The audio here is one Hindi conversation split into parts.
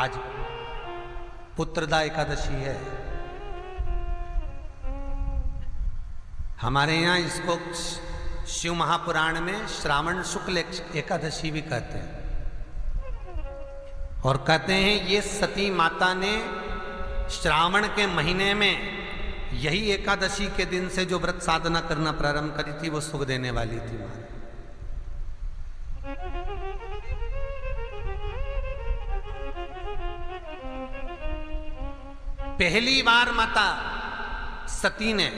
आज पुत्रदा एकादशी है। हमारे यहाँ इसको शिव महापुराण में श्रावण शुक्ल एकादशी भी कहते हैं, और कहते हैं ये सती माता ने श्रावण के महीने में यही एकादशी के दिन से जो व्रत साधना करना प्रारंभ करी थी वो सुख देने वाली थी। पहली बार माता सती ने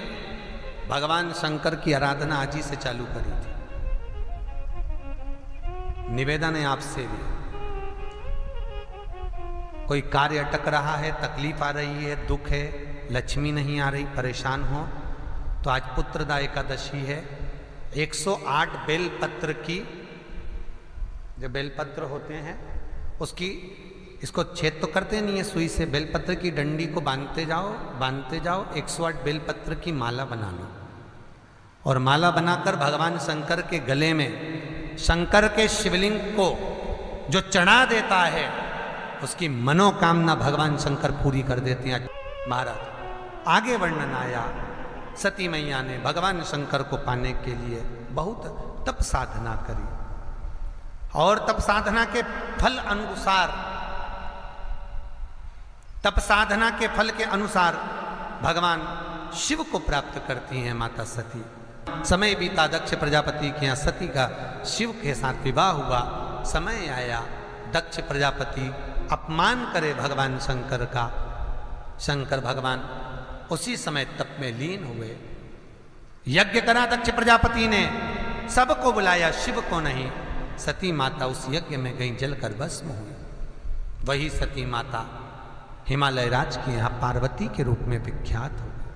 भगवान शंकर की आराधना आज ही से चालू करी थी। निवेदन है आपसे भी, कोई कार्य अटक रहा है, तकलीफ आ रही है, दुख है, लक्ष्मी नहीं आ रही, परेशान हो, तो आज पुत्रदा एकादशी है। 108 बेलपत्र की, जो बेलपत्र होते हैं उसकी, इसको छेद तो करते नहीं है सुई से, बेलपत्र की डंडी को बांधते जाओ 108 बेलपत्र की माला बना लो, और माला बनाकर भगवान शंकर के गले में, शंकर के शिवलिंग को जो चढ़ा देता है उसकी मनोकामना भगवान शंकर पूरी कर देते हैं। महाराज आगे वर्णन आया, सती मैया ने भगवान शंकर को पाने के लिए बहुत तप साधना करी, और तप साधना के फल अनुसार, तप साधना के फल के अनुसार भगवान शिव को प्राप्त करती हैं माता सती। समय बीता, दक्ष प्रजापति के यहाँ सती का शिव के साथ विवाह हुआ। समय आया, दक्ष प्रजापति अपमान करे भगवान शंकर का। शंकर भगवान उसी समय तप में लीन हुए। यज्ञ करा दक्ष प्रजापति ने, सबको बुलाया, शिव को नहीं। सती माता उस यज्ञ में गई, जलकर भस्म हुई। वही सती माता हिमालय राज के यहाँ पार्वती के रूप में विख्यात हो गई,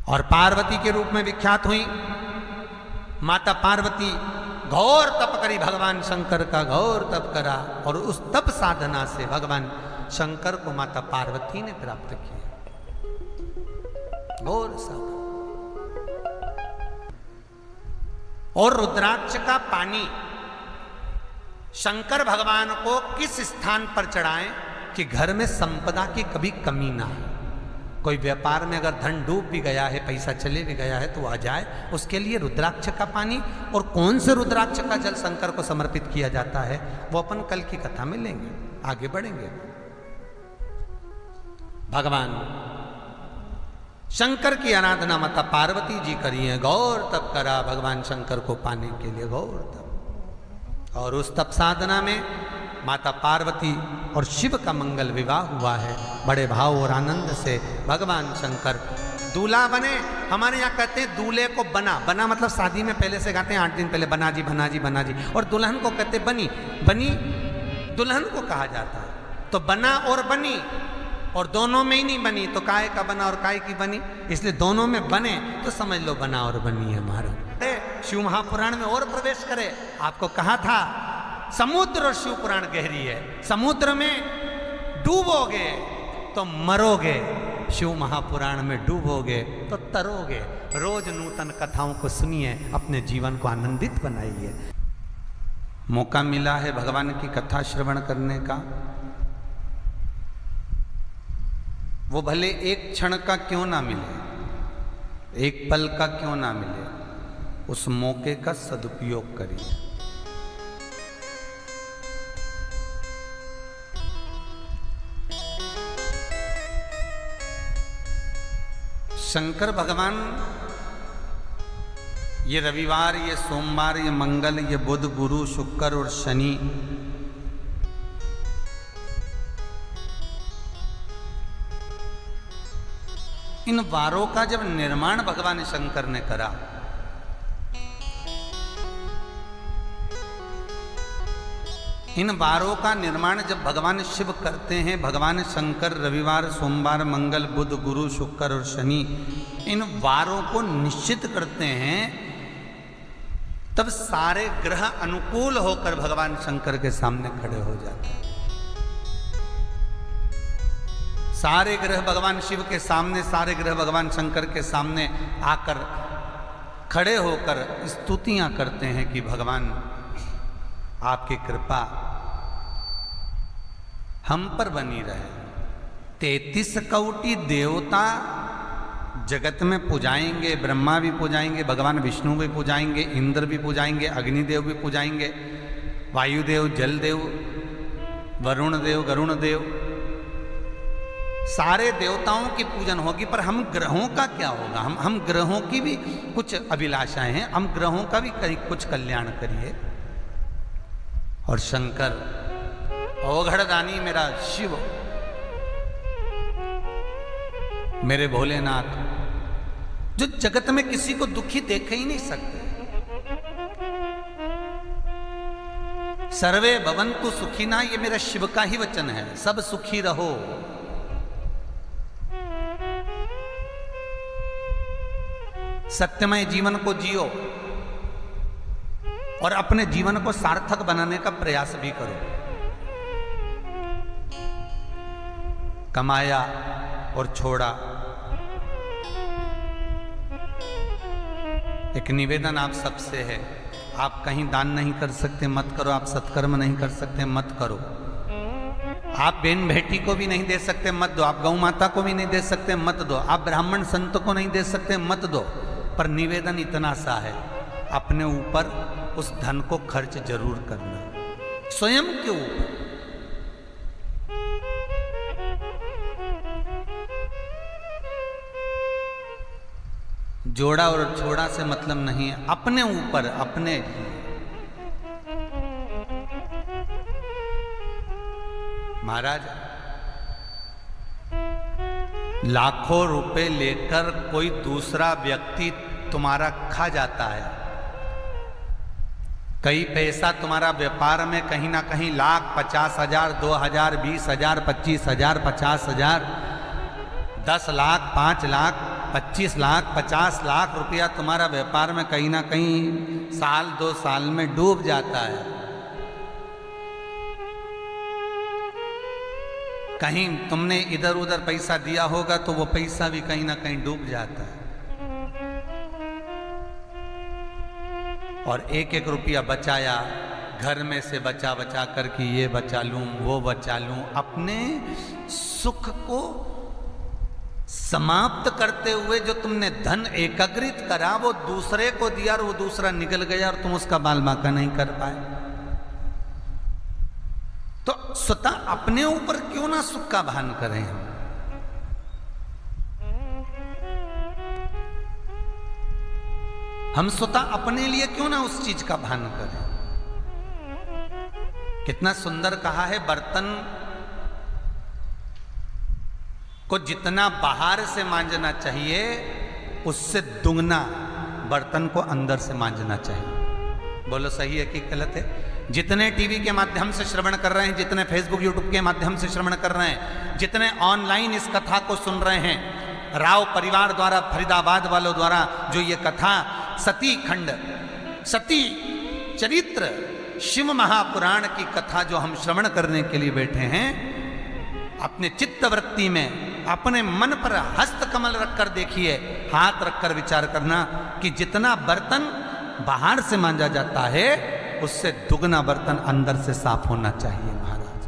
और पार्वती के रूप में विख्यात हुई माता पार्वती। घोर तप करी भगवान शंकर का, घोर तप करा, और उस तप साधना से भगवान शंकर को माता पार्वती ने प्राप्त किया। घोर साधना। और रुद्राक्ष का पानी शंकर भगवान को किस स्थान पर चढ़ाएं कि घर में संपदा की कभी कमी ना हो। कोई व्यापार में अगर धन डूब भी गया है, पैसा चले भी गया है, तो आ जाए, उसके लिए रुद्राक्ष का पानी। और कौन से रुद्राक्ष का जल शंकर को समर्पित किया जाता है वो अपन कल की कथा में लेंगे, आगे बढ़ेंगे। भगवान शंकर की आराधना माता पार्वती जी करी है, गौर तप करा भगवान शंकर को पाने के लिए, गौर तप। और उस तप साधना में माता पार्वती और शिव का मंगल विवाह हुआ है। बड़े भाव और आनंद से भगवान शंकर दूल्हा बने। हमारे यहाँ कहते हैं दूल्हे को बना, बना मतलब शादी में पहले से गाते हैं 8 दिन पहले, बना जी बना जी बना जी। और दुल्हन को कहते बनी, बनी दुल्हन को कहा जाता है। तो बना और बनी, और दोनों में ही नहीं बनी तो काय का बना और काय की बनी, इसलिए दोनों में बने तो समझ लो बना और बनी है। महाराज शिव महापुराण में और प्रवेश करे। आपको कहा था समुद्र और शिव पुराण गहरी है। समुद्र में डूबोगे तो मरोगे, शिव महापुराण में डूबोगे तो तरोगे। रोज नूतन कथाओं को सुनिए, अपने जीवन को आनंदित बनाइए। मौका मिला है भगवान की कथा श्रवण करने का, वो भले एक क्षण का क्यों ना मिले, एक पल का क्यों ना मिले, उस मौके का सदुपयोग करिए। शंकर भगवान ये रविवार, ये सोमवार, ये मंगल, ये बुध, गुरु, शुक्र और शनि, इन वारों का जब निर्माण भगवान शंकर ने करा, इन वारों का निर्माण जब भगवान शिव करते हैं, भगवान शंकर रविवार, सोमवार, मंगल, बुध, गुरु, शुक्र और शनि इन वारों को निश्चित करते हैं, तब सारे ग्रह अनुकूल होकर भगवान शंकर के सामने खड़े हो जाते हैं। सारे ग्रह भगवान शिव के सामने, सारे ग्रह भगवान शंकर के सामने आकर खड़े होकर स्तुतियां करते हैं कि भगवान आपकी कृपा हम पर बनी रहे। 33 कोटि देवता जगत में पुजाएंगे, ब्रह्मा भी पुजाएंगे, भगवान विष्णु भी पुजाएंगे, इंद्र भी पुजाएंगे, अग्निदेव भी पुजाएंगे, वायुदेव, जलदेव, वरुण देव, गरुण देव, सारे देवताओं की पूजन होगी। पर हम ग्रहों का क्या होगा? हम ग्रहों की भी कुछ अभिलाषाएं हैं, हम ग्रहों का भी कुछ कल्याण करिए। और शंकर, अवघड़दानी मेरा शिव, मेरे भोलेनाथ, जो जगत में किसी को दुखी देख ही नहीं सकते। सर्वे भवन्तु सुखिना, ये मेरा शिव का ही वचन है, सब सुखी रहो। सत्यमय जीवन को जियो और अपने जीवन को सार्थक बनाने का प्रयास भी करो। कमाया और छोड़ा, एक निवेदन आप सबसे है, आप कहीं दान नहीं कर सकते मत करो, आप सत्कर्म नहीं कर सकते मत करो, आप बेन बेटी को भी नहीं दे सकते मत दो, आप गौ माता को भी नहीं दे सकते मत दो, आप ब्राह्मण संत को नहीं दे सकते मत दो। पर निवेदन इतना सा है, अपने ऊपर उस धन को खर्च जरूर करना, स्वयं के ऊपर। जोड़ा और छोड़ा से मतलब नहीं है, अपने ऊपर, अपने लिए। महाराज, लाखों रुपए लेकर कोई दूसरा व्यक्ति तुम्हारा खा जाता है, कई पैसा तुम्हारा व्यापार में कहीं ना कहीं लाख, 50,000, 2,000, 20,000, 25,000, 50,000, 10 लाख, 5 लाख, 25 लाख, 50 लाख रुपया तुम्हारा व्यापार में कहीं ना कहीं साल 2 साल में डूब जाता है। कहीं तुमने इधर उधर पैसा दिया होगा तो वो पैसा भी कहीं ना कहीं डूब जाता है। और एक एक रुपया बचाया, घर में से बचा बचा करके ये बचा लूं, वो बचा लूं, अपने सुख को समाप्त करते हुए जो तुमने धन एकत्रित करा वो दूसरे को दिया और वो दूसरा निकल गया और तुम उसका बाल बांका नहीं कर पाए। तो स्वतः अपने ऊपर क्यों ना सुख का भान करें हम? हम स्वतः अपने लिए क्यों ना उस चीज का भान करें? कितना सुंदर कहा है, बर्तन को जितना बाहर से मांजना चाहिए उससे दुगना बर्तन को अंदर से मांजना चाहिए। बोलो सही है कि गलत है? जितने टीवी के माध्यम से श्रवण कर रहे हैं, जितने फेसबुक यूट्यूब के माध्यम से श्रवण कर रहे हैं, जितने ऑनलाइन इस कथा को सुन रहे हैं, राव परिवार द्वारा, फरीदाबाद वालों द्वारा जो ये कथा सती खंड, सती चरित्र, शिव महापुराण की कथा जो हम श्रवण करने के लिए बैठे हैं, अपने चित्तवृत्ति में अपने मन पर हस्त कमल रखकर देखिए, हाथ रखकर विचार करना कि जितना बर्तन बाहर से मांजा जाता है उससे दुगना बर्तन अंदर से साफ होना चाहिए। महाराज,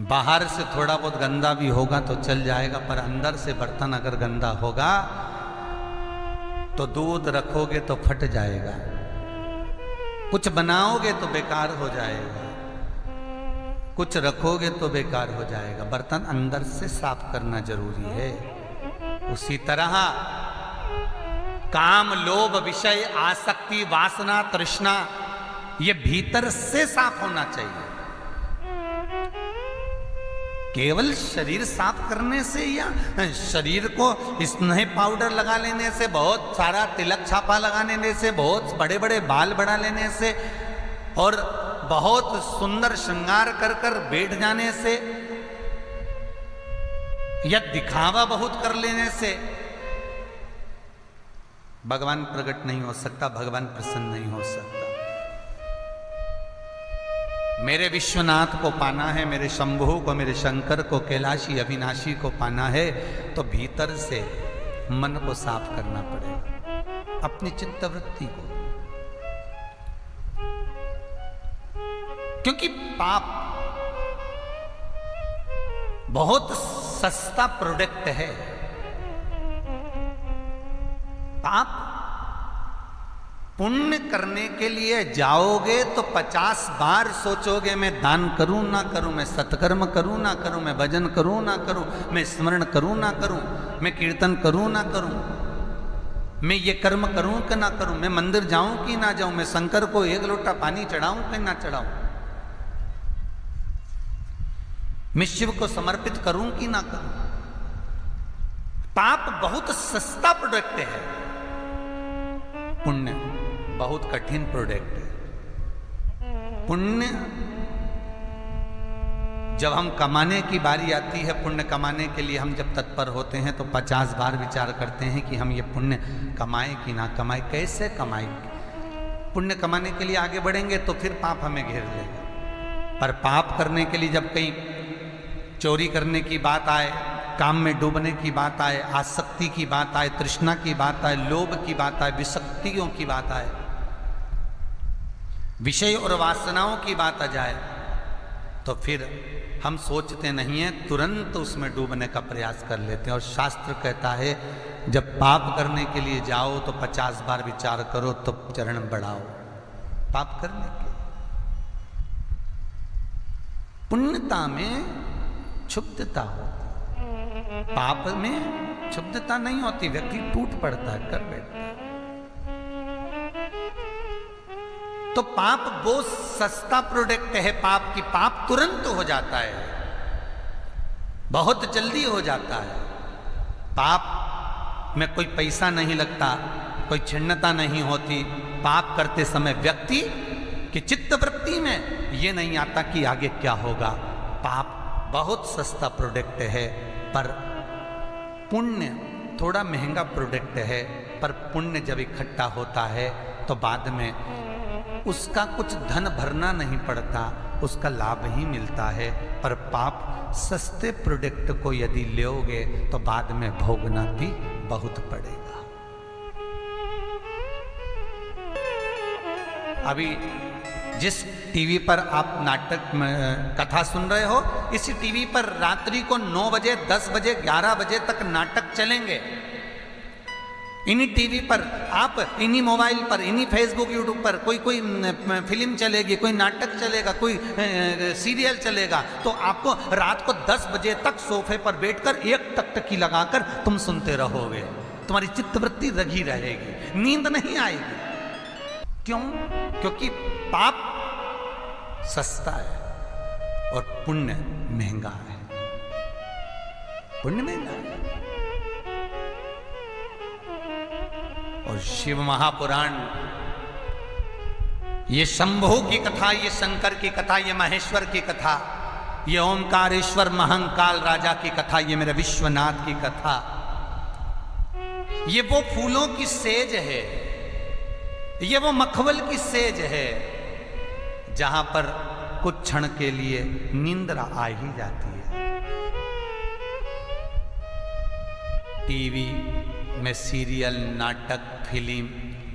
बाहर से थोड़ा बहुत गंदा भी होगा तो चल जाएगा, पर अंदर से बर्तन अगर गंदा होगा तो दूध रखोगे तो फट जाएगा, कुछ बनाओगे तो बेकार हो जाएगा, कुछ रखोगे तो बेकार हो जाएगा। बर्तन अंदर से साफ करना जरूरी है। उसी तरह काम, लोभ, विषय, आसक्ति, वासना, तृष्णा, ये भीतर से साफ होना चाहिए। केवल शरीर साफ करने से या शरीर को स्नेह पाउडर लगा लेने से, बहुत सारा तिलक छापा लगा लेने से, बहुत बड़े बड़े बाल बढ़ा लेने से और बहुत सुंदर श्रृंगार कर कर बैठ जाने से या दिखावा बहुत कर लेने से भगवान प्रकट नहीं हो सकता, भगवान प्रसन्न नहीं हो सकता। मेरे विश्वनाथ को पाना है, मेरे शंभु को, मेरे शंकर को, कैलाशी अविनाशी को पाना है तो भीतर से मन को साफ करना पड़ेगा, अपनी चित्तवृत्ति को। क्योंकि पाप बहुत सस्ता प्रोडक्ट है। पाप पुण्य करने के लिए जाओगे तो 50 बार सोचोगे मैं दान करूं ना करूं, मैं सत्कर्म करूं ना करूं, मैं भजन करूं ना करूं, मैं स्मरण करूं ना करूं, मैं कीर्तन करूं ना करूं, मैं ये कर्म करूं कि ना करूं, मैं मंदिर जाऊं कि ना जाऊं, मैं शंकर को एक लोटा पानी चढ़ाऊं कि ना चढ़ाऊं, मैं शिव को समर्पित करूं कि ना करूं। पाप बहुत सस्ता प्रोडक्ट है, पुण्य बहुत कठिन प्रोडक्ट है। पुण्य जब हम कमाने की बारी आती है, पुण्य कमाने के लिए हम जब तत्पर होते हैं तो 50 बार विचार करते हैं कि हम ये पुण्य कमाएं कि ना कमाएं, कैसे कमाएंगे। पुण्य कमाने के लिए आगे बढ़ेंगे तो फिर पाप हमें घेर लेगा। पर पाप करने के लिए जब कहीं चोरी करने की बात आए, काम में डूबने की बात आए, आसक्ति की बात आए, तृष्णा की बात आए, लोभ की बात आए, विषक्तियों की बात आए, विषय और वासनाओं की बात आ जाए, तो फिर हम सोचते नहीं हैं, तुरंत उसमें डूबने का प्रयास कर लेते हैं। और शास्त्र कहता है जब पाप करने के लिए जाओ तो 50 बार विचार करो, तो चरण बढ़ाओ पाप करने के। पुण्यता में क्षुब्धता होती, पाप में क्षुब्धता नहीं होती, व्यक्ति टूट पड़ता है, कर बैठता है। तो पाप बहुत सस्ता प्रोडक्ट है पाप की। पाप तुरंत हो जाता है, बहुत जल्दी हो जाता है। पाप में कोई पैसा नहीं लगता, कोई छिन्नता नहीं होती। पाप करते समय व्यक्ति की चित्तवृत्ति में ये नहीं आता कि आगे क्या होगा। पाप बहुत सस्ता प्रोडक्ट है, पर पुण्य थोड़ा महंगा प्रोडक्ट है। पर पुण्य जब इकट्ठा होता है तो बाद में उसका कुछ धन भरना नहीं पड़ता, उसका लाभ ही मिलता है। पर पाप सस्ते प्रोडक्ट को यदि लोगे तो बाद में भोगना भी बहुत पड़ेगा। अभी जिस टीवी पर आप नाटक कथा सुन रहे हो, इसी टीवी पर रात्रि को 9 बजे, 10 बजे, 11 बजे तक नाटक चलेंगे। इन्हीं टीवी पर आप, इन्हीं मोबाइल पर, इन्हीं फेसबुक, यूट्यूब पर कोई फिल्म चलेगी, कोई नाटक चलेगा, कोई सीरियल चलेगा। तो आपको रात को 10 बजे तक सोफे पर बैठकर एक टकटकी लगाकर तुम सुनते रहोगे। तुम्हारी चित्तवृत्ति रगी रहेगी, नींद नहीं आएगी। क्यों? क्योंकि पाप सस्ता है और पुण्य महंगा है। पुण्य महंगा है। और शिव महापुराण, ये शंभु की कथा, ये शंकर की कथा, ये महेश्वर की कथा, ये ओंकारेश्वर महंकाल राजा की कथा, ये मेरे विश्वनाथ की कथा, ये वो फूलों की सेज है, ये वो मखमल की सेज है जहां पर कुछ क्षण के लिए निंद्रा आ ही जाती है। टीवी में सीरियल, नाटक, फिल्म,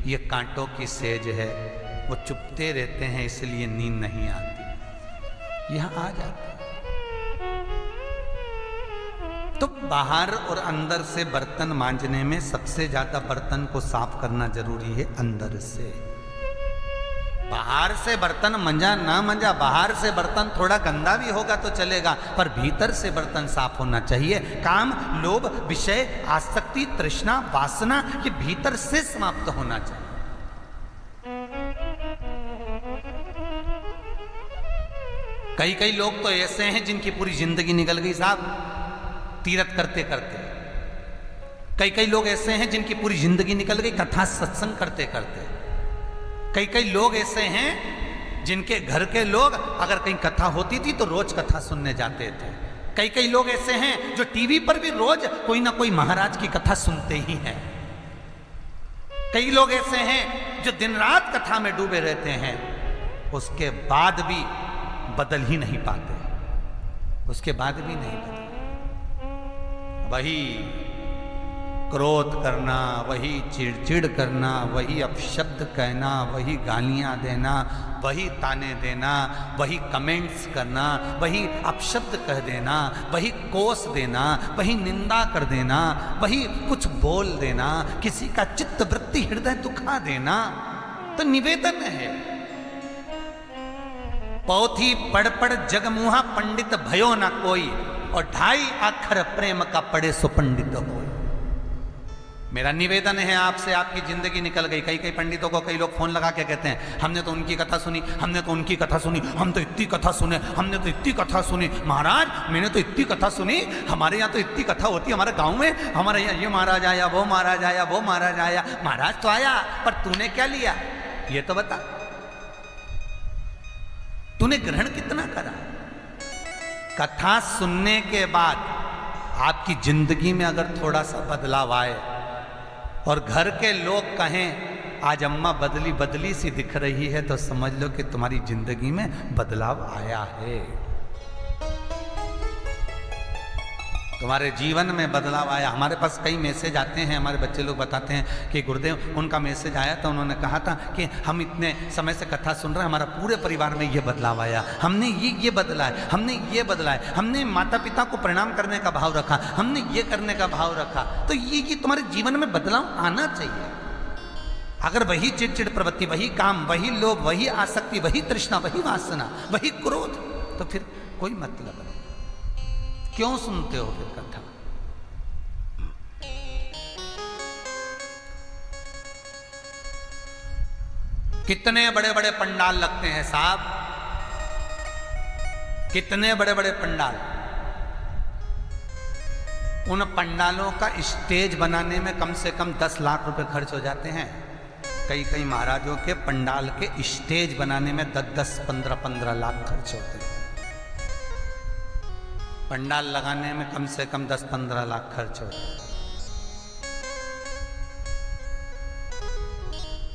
ये कांटों की सेज है, वो चुपते रहते हैं इसलिए नींद नहीं आती, यहां आ जाती है। तो बाहर और अंदर से बर्तन मांजने में सबसे ज्यादा बर्तन को साफ करना जरूरी है अंदर से। बाहर से बर्तन मंजा ना मंजा, बाहर से बर्तन थोड़ा गंदा भी होगा तो चलेगा, पर भीतर से बर्तन साफ होना चाहिए। काम, लोभ, विषय, आसक्ति, तृष्णा, वासना, ये भीतर से समाप्त होना चाहिए। कई लोग तो ऐसे हैं जिनकी पूरी जिंदगी निकल गई साहब तीर्थ करते करते। कई लोग ऐसे हैं जिनकी पूरी जिंदगी निकल गई कथा सत्संग करते करते। कई लोग ऐसे हैं जिनके घर के लोग अगर कहीं कथा होती थी तो रोज कथा सुनने जाते थे। कई लोग ऐसे हैं जो टीवी पर भी रोज कोई ना कोई महाराज की कथा सुनते ही हैं। कई लोग ऐसे हैं जो दिन रात कथा में डूबे रहते हैं, उसके बाद भी बदल ही नहीं पाते, उसके बाद भी नहीं बदल। वही क्रोध करना, वही चिड़चिड़ करना, वही अपशब्द कहना, वही गालियां देना, वही ताने देना, वही कमेंट्स करना, वही अपशब्द कह देना, वही कोस देना, वही निंदा कर देना, वही कुछ बोल देना, किसी का चित्त वृत्ति हृदय दुखा देना, तो निवेदन है। पोथी पढ़ पढ़ जगमुहा पंडित भयो ना कोई, और 2.5 अक्षर प्रेम का पढ़े सो पंडित हो। मेरा निवेदन है आपसे, आपकी जिंदगी निकल गई। कई पंडितों को कई लोग फोन लगा के कहते हैं हमने तो उनकी कथा सुनी, हमने तो उनकी कथा सुनी, हम तो इतनी कथा सुने, हमने तो इतनी कथा सुनी। महाराज मैंने तो इतनी कथा सुनी, हमारे यहाँ तो इतनी कथा होती है, हमारे गांव में हमारे यहाँ ये महाराज आया, वो महाराज आया, वो महाराज आया। महाराज तो आया, पर तूने क्या लिया ये तो बता, तूने ग्रहण कितना करा? कथा सुनने के बाद आपकी जिंदगी में अगर थोड़ा सा बदलाव आए और घर के लोग कहें आज अम्मा बदली बदली सी दिख रही है, तो समझ लो कि तुम्हारी जिंदगी में बदलाव आया है, तुम्हारे जीवन में बदलाव आया। हमारे पास कई मैसेज आते हैं, हमारे बच्चे लोग बताते हैं कि गुरुदेव उनका मैसेज आया था, उन्होंने कहा था कि हम इतने समय से कथा सुन रहे हैं, हमारा पूरे परिवार में ये बदलाव आया, हमने ये बदला है, हमने ये बदला है, हमने माता पिता को प्रणाम करने का भाव रखा, हमने ये करने का भाव रखा। तो ये तुम्हारे जीवन में बदलाव आना चाहिए। अगर वही चिड़चिड़ प्रवृत्ति, वही काम, वही लोभ, वही आसक्ति, वही तृष्णा, वही वासना, वही क्रोध, तो फिर कोई मतलब नहीं। क्यों सुनते हो फिर कथा? कितने बड़े बड़े पंडाल लगते हैं साहब, कितने बड़े बड़े पंडाल। उन पंडालों का स्टेज बनाने में कम से कम 10 लाख रुपए खर्च हो जाते हैं। कई महाराजों के पंडाल के स्टेज बनाने में 10-10, 15-15 लाख खर्च होते हैं। पंडाल लगाने में कम से कम 10-15 लाख खर्च होते हैं।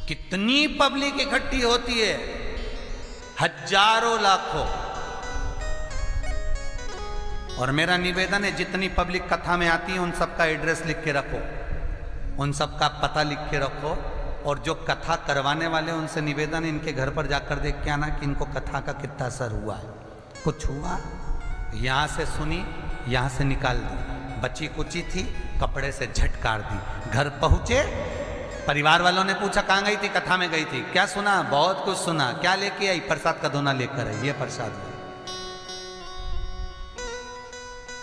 कितनी पब्लिक इकट्ठी होती है, हजारों लाखों। और मेरा निवेदन है जितनी पब्लिक कथा में आती है उन सबका एड्रेस लिख के रखो, उन सबका पता लिख के रखो, और जो कथा करवाने वाले उनसे निवेदन इनके घर पर जाकर देख के आना कि इनको कथा का कितना असर हुआ है। कुछ हुआ? यहाँ से सुनी, यहाँ से निकाल दी, बची कुची थी, कपड़े से झटकार दी। घर पहुँचे, परिवार वालों ने पूछा कहाँ गई थी? कथा में गई थी। क्या सुना? बहुत कुछ सुना। क्या लेके आई? प्रसाद का दोना लेकर आई। ये प्रसाद ले,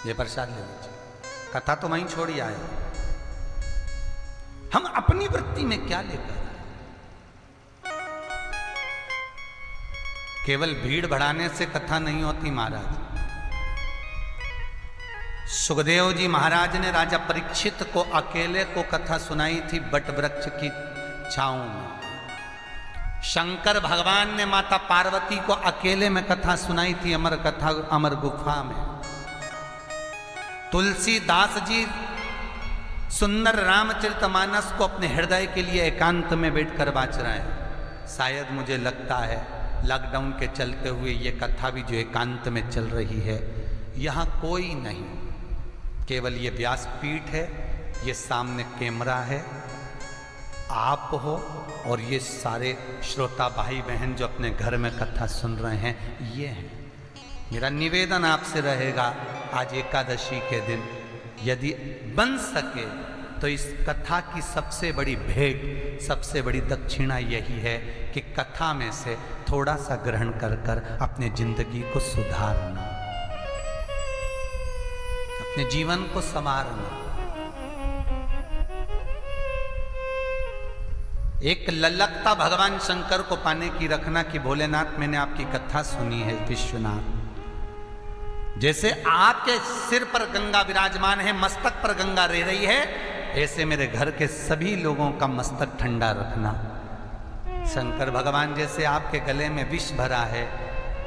ये प्रसाद ले लीजिए। कथा तो वहीं छोड़ी आए। हम अपनी वृत्ति में क्या लेकर आए? केवल भीड़ बढ़ाने से कथा नहीं होती महाराज। सुखदेव जी महाराज ने राजा परीक्षित को अकेले को कथा सुनाई थी बट वृक्ष की छांव में। शंकर भगवान ने माता पार्वती को अकेले में कथा सुनाई थी अमर कथा, अमर गुफा में। तुलसीदास जी सुंदर रामचरितमानस को अपने हृदय के लिए एकांत में बैठकर वाच रहे हैं। शायद मुझे लगता है लॉकडाउन के चलते हुए ये कथा भी जो एकांत में चल रही है, यहाँ कोई नहीं, केवल ये व्यासपीठ है, ये सामने कैमरा है, आप हो और ये सारे श्रोता भाई बहन जो अपने घर में कथा सुन रहे हैं, ये हैं। मेरा निवेदन आपसे रहेगा आज एकादशी के दिन यदि बन सके तो इस कथा की सबसे बड़ी भेंट, सबसे बड़ी दक्षिणा यही है कि कथा में से थोड़ा सा ग्रहण कर कर अपने जिंदगी को सुधारना, अपने जीवन को संवारना। एक ललकता भगवान शंकर को पाने की रखना कि भोलेनाथ मैंने आपकी कथा सुनी है विश्वनाथ। जैसे आपके सिर पर गंगा विराजमान है, मस्तक पर गंगा रह रही है, ऐसे मेरे घर के सभी लोगों का मस्तक ठंडा रखना। शंकर भगवान जैसे आपके गले में विष भरा है,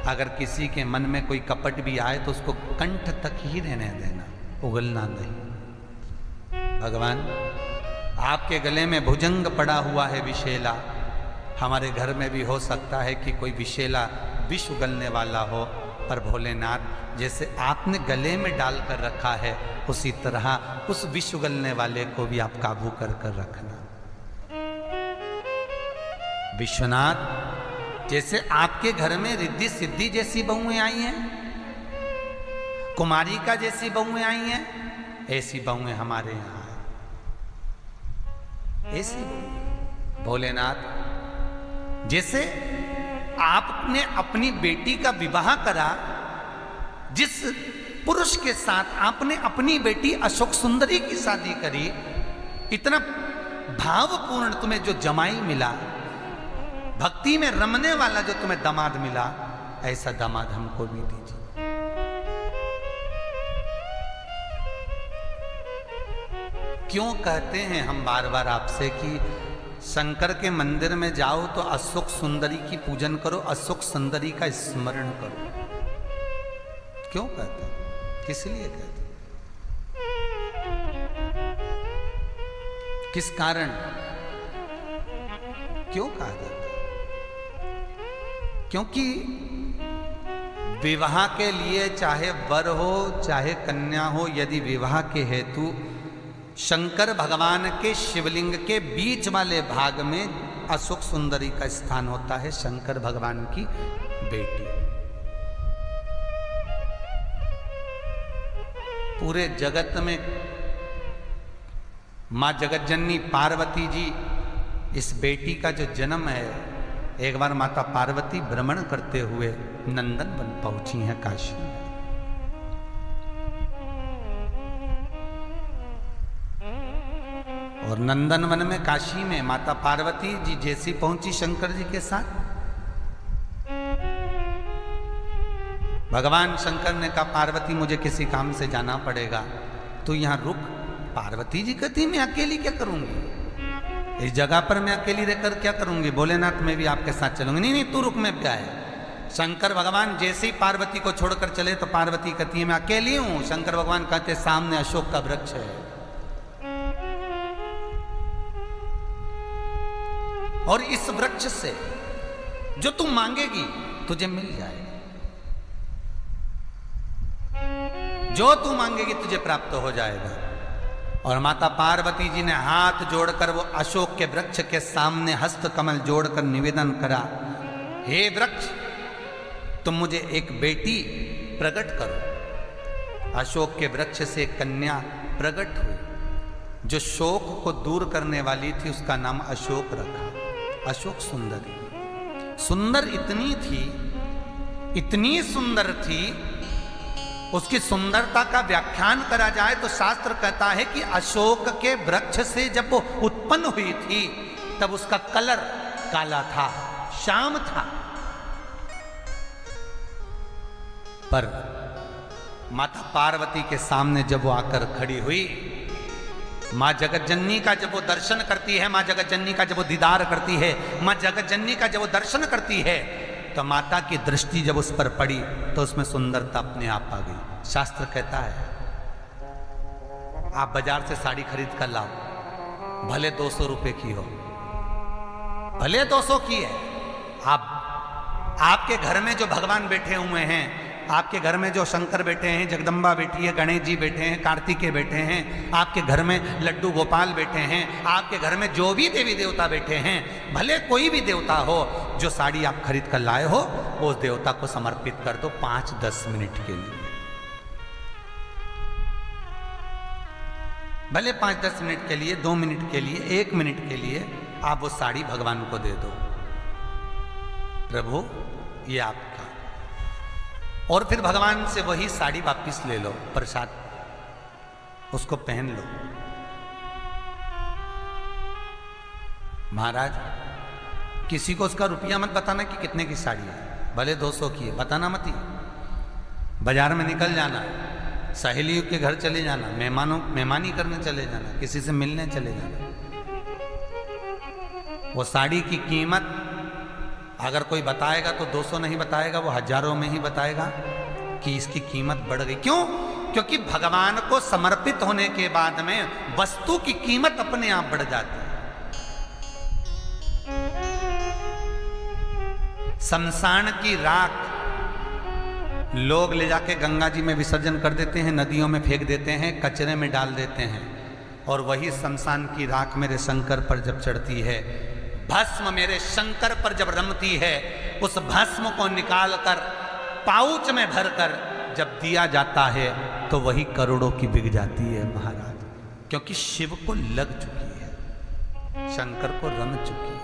अगर किसी के मन में कोई कपट भी आए तो उसको कंठ तक ही रहने देना, उगलना नहीं। भगवान आपके गले में भुजंग पड़ा हुआ है विषैला, हमारे घर में भी हो सकता है कि कोई विषैला विष उगलने वाला हो, पर भोलेनाथ जैसे आपने गले में डालकर रखा है उसी तरह उस विष उगलने वाले को भी आप काबू कर कर रखना। विश्वनाथ जैसे आपके घर में रिद्धि सिद्धि जैसी बहुएं आई हैं, कुमारिका जैसी बहुएं आई हैं, ऐसी बहुएं हमारे यहां हैं। ऐसी भोलेनाथ जैसे आपने अपनी बेटी का विवाह करा, जिस पुरुष के साथ आपने अपनी बेटी अशोक सुंदरी की शादी करी, इतना भावपूर्ण तुम्हें जो जमाई मिला, भक्ति में रमने वाला जो तुम्हें दामाद मिला, ऐसा दामाद हमको भी दीजिए। क्यों कहते हैं हम बार बार आपसे कि शंकर के मंदिर में जाओ तो अशोक सुंदरी की पूजन करो, अशोक सुंदरी का स्मरण करो? क्यों कहते हैं, किस लिए कहते हैं, किस कारण, क्यों कहा जाता है? क्योंकि विवाह के लिए चाहे वर हो चाहे कन्या हो, यदि विवाह के हेतु शंकर भगवान के शिवलिंग के बीच वाले भाग में अशोक सुंदरी का स्थान होता है, शंकर भगवान की बेटी। पूरे जगत में मां जगतजननी पार्वती जी इस बेटी का जो जन्म है, एक बार माता पार्वती भ्रमण करते हुए नंदन वन पहुंची हैं काशी में। और नंदनवन में काशी में माता पार्वती जी जैसी पहुंची शंकर जी के साथ, भगवान शंकर ने कहा पार्वती मुझे किसी काम से जाना पड़ेगा, तो यहां रुक। पार्वती जी कहती मैं अकेली क्या करूंगी, इस जगह पर मैं अकेली रहकर क्या करूंगी, भोलेनाथ मैं भी आपके साथ चलूंगी। नहीं नहीं तू रुक, मैं क्या है। शंकर भगवान जैसे ही पार्वती को छोड़कर चले तो पार्वती कहती है मैं अकेली हूं। शंकर भगवान कहते सामने अशोक का वृक्ष है, और इस वृक्ष से जो तू मांगेगी तुझे मिल जाएगा, जो तू मांगेगी तुझे प्राप्त हो जाएगा। और माता पार्वती जी ने हाथ जोड़कर वो अशोक के वृक्ष के सामने हस्त कमल जोड़कर निवेदन करा, हे वृक्ष तुम मुझे एक बेटी प्रकट करो। अशोक के वृक्ष से कन्या प्रकट हुई, जो शोक को दूर करने वाली थी, उसका नाम अशोक रखा, अशोक सुंदरी। सुंदर इतनी थी, इतनी सुंदर थी, उसकी सुंदरता का व्याख्यान करा जाए तो शास्त्र कहता है कि अशोक के वृक्ष से जब वो उत्पन्न हुई थी तब उसका कलर काला था, श्याम था। पर माता पार्वती के सामने जब वो आकर खड़ी हुई, माँ जगतजननी का जब वो दर्शन करती है, माँ जगतजननी का जब वो दीदार करती है, माँ जगतजननी का जब वो दर्शन करती है, तो माता की दृष्टि जब उस पर पड़ी तो उसमें सुंदरता अपने आप आ गई। शास्त्र कहता है आप बाजार से साड़ी खरीद कर लाओ, भले 200 रुपए की हो, भले 200 की है, आपके घर में जो भगवान बैठे हुए हैं, आपके घर में जो शंकर बैठे हैं, जगदम्बा बैठी है, गणेश जी बैठे हैं, कार्तिकेय बैठे हैं, आपके घर में लड्डू गोपाल बैठे हैं, आपके घर में जो भी देवी देवता बैठे हैं, भले कोई भी देवता हो, जो साड़ी आप खरीद कर लाए हो वो उस देवता को समर्पित कर दो 5-10 मिनट के लिए। भले 5-10 मिनट के लिए, 2 मिनट के लिए, 1 मिनट के लिए आप वो साड़ी भगवान को दे दो, प्रभु ये आपका। और फिर भगवान से वही साड़ी वापिस ले लो, प्रसाद उसको पहन लो। महाराज किसी को उसका रुपया मत बताना कि कितने की साड़ी है, भले 200 की है, बताना मत ही। बाजार में निकल जाना, सहेलियों के घर चले जाना, मेहमानी करने चले जाना, किसी से मिलने चले जाना। वो साड़ी की कीमत अगर कोई बताएगा तो 200 नहीं बताएगा, वो हजारों में ही बताएगा कि इसकी कीमत बढ़ गई। क्यों? क्योंकि भगवान को समर्पित होने के बाद में वस्तु की कीमत अपने आप बढ़ जाती है। शमशान की राख लोग ले जाके गंगा जी में विसर्जन कर देते हैं, नदियों में फेंक देते हैं, कचरे में डाल देते हैं, और वही शमशान की राख मेरे शंकर पर जब चढ़ती है, भस्म मेरे शंकर पर जब रमती है, उस भस्म को निकाल कर पाउच में भरकर जब दिया जाता है तो वही करोड़ों की बिक जाती है महाराज, क्योंकि शिव को लग चुकी है, शंकर को रम चुकी है।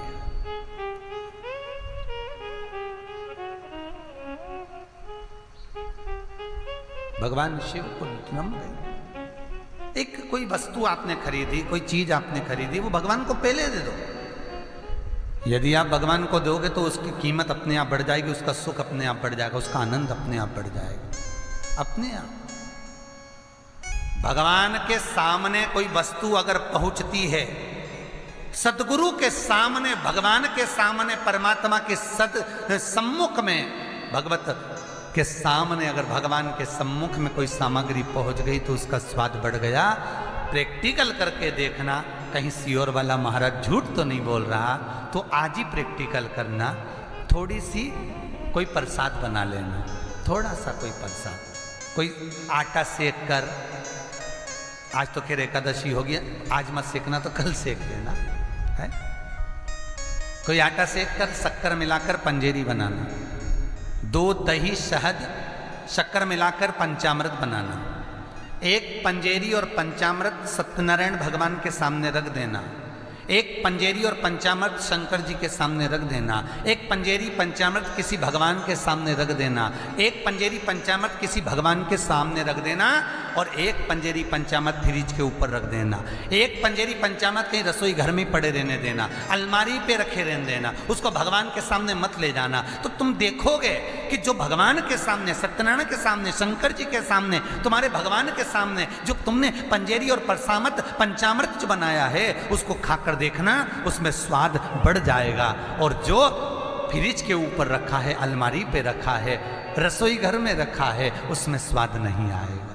भगवान शिव को रम गई। एक कोई वस्तु आपने खरीदी, कोई चीज आपने खरीदी, वो भगवान को पहले दे दो। यदि आप भगवान को दोगे तो उसकी कीमत अपने आप बढ़ जाएगी, उसका सुख अपने आप बढ़ जाएगा, उसका आनंद अपने आप बढ़ जाएगा, अपने आप। भगवान के सामने कोई वस्तु अगर पहुंचती है, सदगुरु के सामने, भगवान के सामने, परमात्मा के सम्मुख में, भगवत के सामने अगर भगवान के सम्मुख में कोई सामग्री पहुंच गई तो उसका स्वाद बढ़ गया। प्रैक्टिकल करके देखना, कहीं सियोर वाला महाराज झूठ तो नहीं बोल रहा, तो आज ही प्रैक्टिकल करना। थोड़ी सी कोई प्रसाद बना लेना, थोड़ा सा कोई प्रसाद, कोई आटा सेक कर, आज तो खैर एकादशी हो गया, आज मत सेकना तो कल सेक लेना है। कोई आटा सेक कर शक्कर मिलाकर पंजेरी बनाना, दूध दही शहद शक्कर मिलाकर पंचामृत बनाना, एक पंजेरी और पंचामृत सत्यनारायण भगवान के सामने रख देना, एक पंजेरी और पंचामृत शंकर जी के सामने रख देना, एक पंजेरी पंचामृत किसी भगवान के सामने रख देना, एक पंजेरी पंचामृत किसी भगवान के सामने रख देना, और एक पंजेरी पंचामृत फ्रिज के ऊपर रख देना, एक पंजेरी पंचामृत कहीं रसोई घर में पड़े रहने देना, अलमारी पे रखे रहने देना, उसको भगवान के सामने मत ले जाना। तो तुम देखोगे कि जो भगवान के सामने, सत्यनारायण के सामने, शंकर जी के सामने, तुम्हारे भगवान के सामने जो तुमने पंजेरी और पंचामृत जो बनाया है, उसको खाकर देखना, उसमें स्वाद बढ़ जाएगा। और जो फ्रिज के ऊपर रखा है, अलमारी पे रखा है, रसोई घर में रखा है, उसमें स्वाद नहीं आएगा।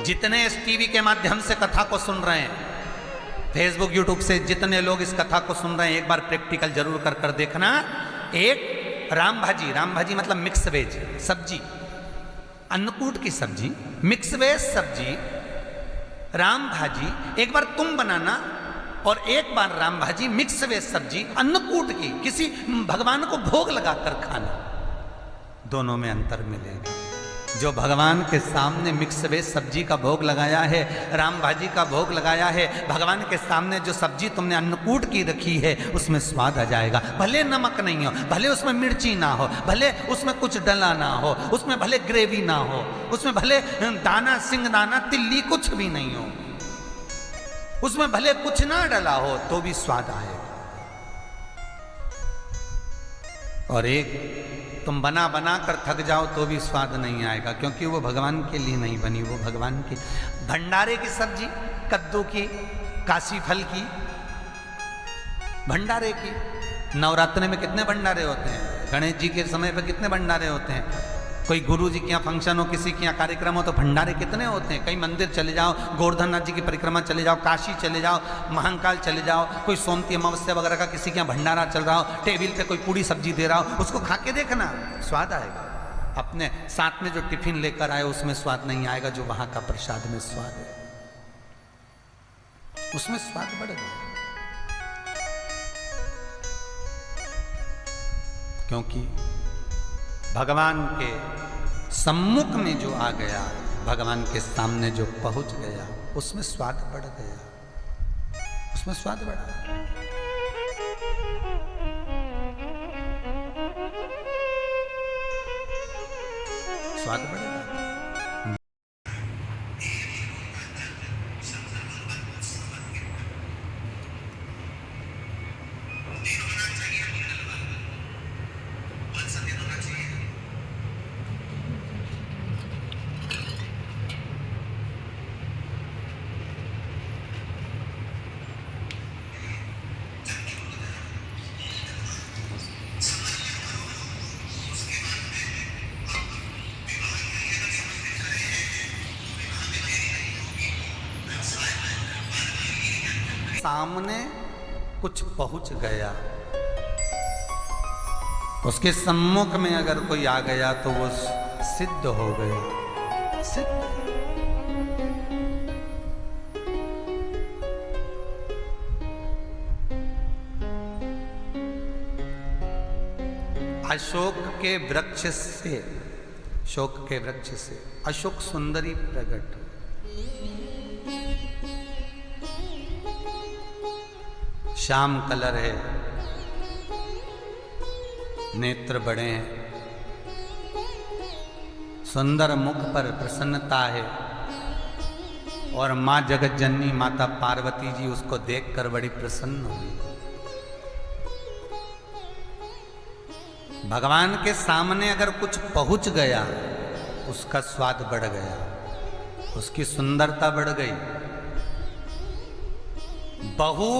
जितने इस टीवी के माध्यम से कथा को सुन रहे हैं, फेसबुक यूट्यूब से जितने लोग इस कथा को सुन रहे हैं, एक बार प्रैक्टिकल जरूर कर कर देखना। एक राम भाजी मतलब मिक्स वेज सब्जी, अन्नकूट की सब्जी, मिक्स वेज सब्जी, राम भाजी एक बार तुम बनाना, और एक बार राम भाजी मिक्स वेज सब्जी अन्नकूट की, किसी भगवान को भोग लगाकर खाना, दोनों में अंतर मिलेगा। जो भगवान के सामने मिक्स वेज सब्जी का भोग लगाया है, राम भाजी का भोग लगाया है, भगवान के सामने जो सब्जी तुमने अन्नकूट की रखी है, उसमें स्वाद आ जाएगा। भले नमक नहीं हो, भले उसमें मिर्ची ना हो, भले उसमें कुछ डला ना हो, उसमें भले ग्रेवी ना हो, उसमें भले दाना सिंगदाना तिल्ली कुछ भी नहीं हो, उसमें भले कुछ ना डला हो, तो भी स्वाद आएगा। और एक तुम बना बना कर थक जाओ तो भी स्वाद नहीं आएगा, क्योंकि वो भगवान के लिए नहीं बनी, वो भगवान की। भंडारे की सब्जी, कद्दू की, काशी फल की, भंडारे की। नवरात्रि में कितने भंडारे होते हैं, गणेश जी के समय पर कितने भंडारे होते हैं, कोई गुरु जी के यहाँ फंक्शन हो, किसी के यहाँ कार्यक्रम हो, तो भंडारे कितने होते हैं। कई मंदिर चले जाओ, गोवर्धननाथ जी की परिक्रमा चले जाओ, काशी चले जाओ, महाकाल चले जाओ, कोई सोमती अमावस्या वगैरह का किसी के यहाँ भंडारा चल रहा हो, टेबल पे कोई पूरी सब्जी दे रहा हो, उसको खा के देखना, स्वाद आएगा। अपने साथ में जो टिफिन लेकर आए उसमें स्वाद नहीं आएगा, जो वहां का प्रसाद में स्वाद है, उसमें स्वाद बढ़ गया। क्योंकि भगवान के सम्मुख में जो आ गया, भगवान के सामने जो पहुंच गया, उसमें स्वाद बढ़ गया, उसमें स्वाद बढ़ा। स्वाद बढ़ेगा। सामने कुछ पहुंच गया, उसके सम्मुख में अगर कोई आ गया तो वो सिद्ध हो गया, सिद्ध। अशोक के वृक्ष से, शोक के वृक्ष से अशोक सुंदरी प्रकट, श्याम कलर है, नेत्र बड़े हैं, सुंदर मुख पर प्रसन्नता है। और मां जगत जननी माता पार्वती जी उसको देखकर बड़ी प्रसन्न हुई। भगवान के सामने अगर कुछ पहुंच गया, उसका स्वाद बढ़ गया, उसकी सुंदरता बढ़ गई। बहू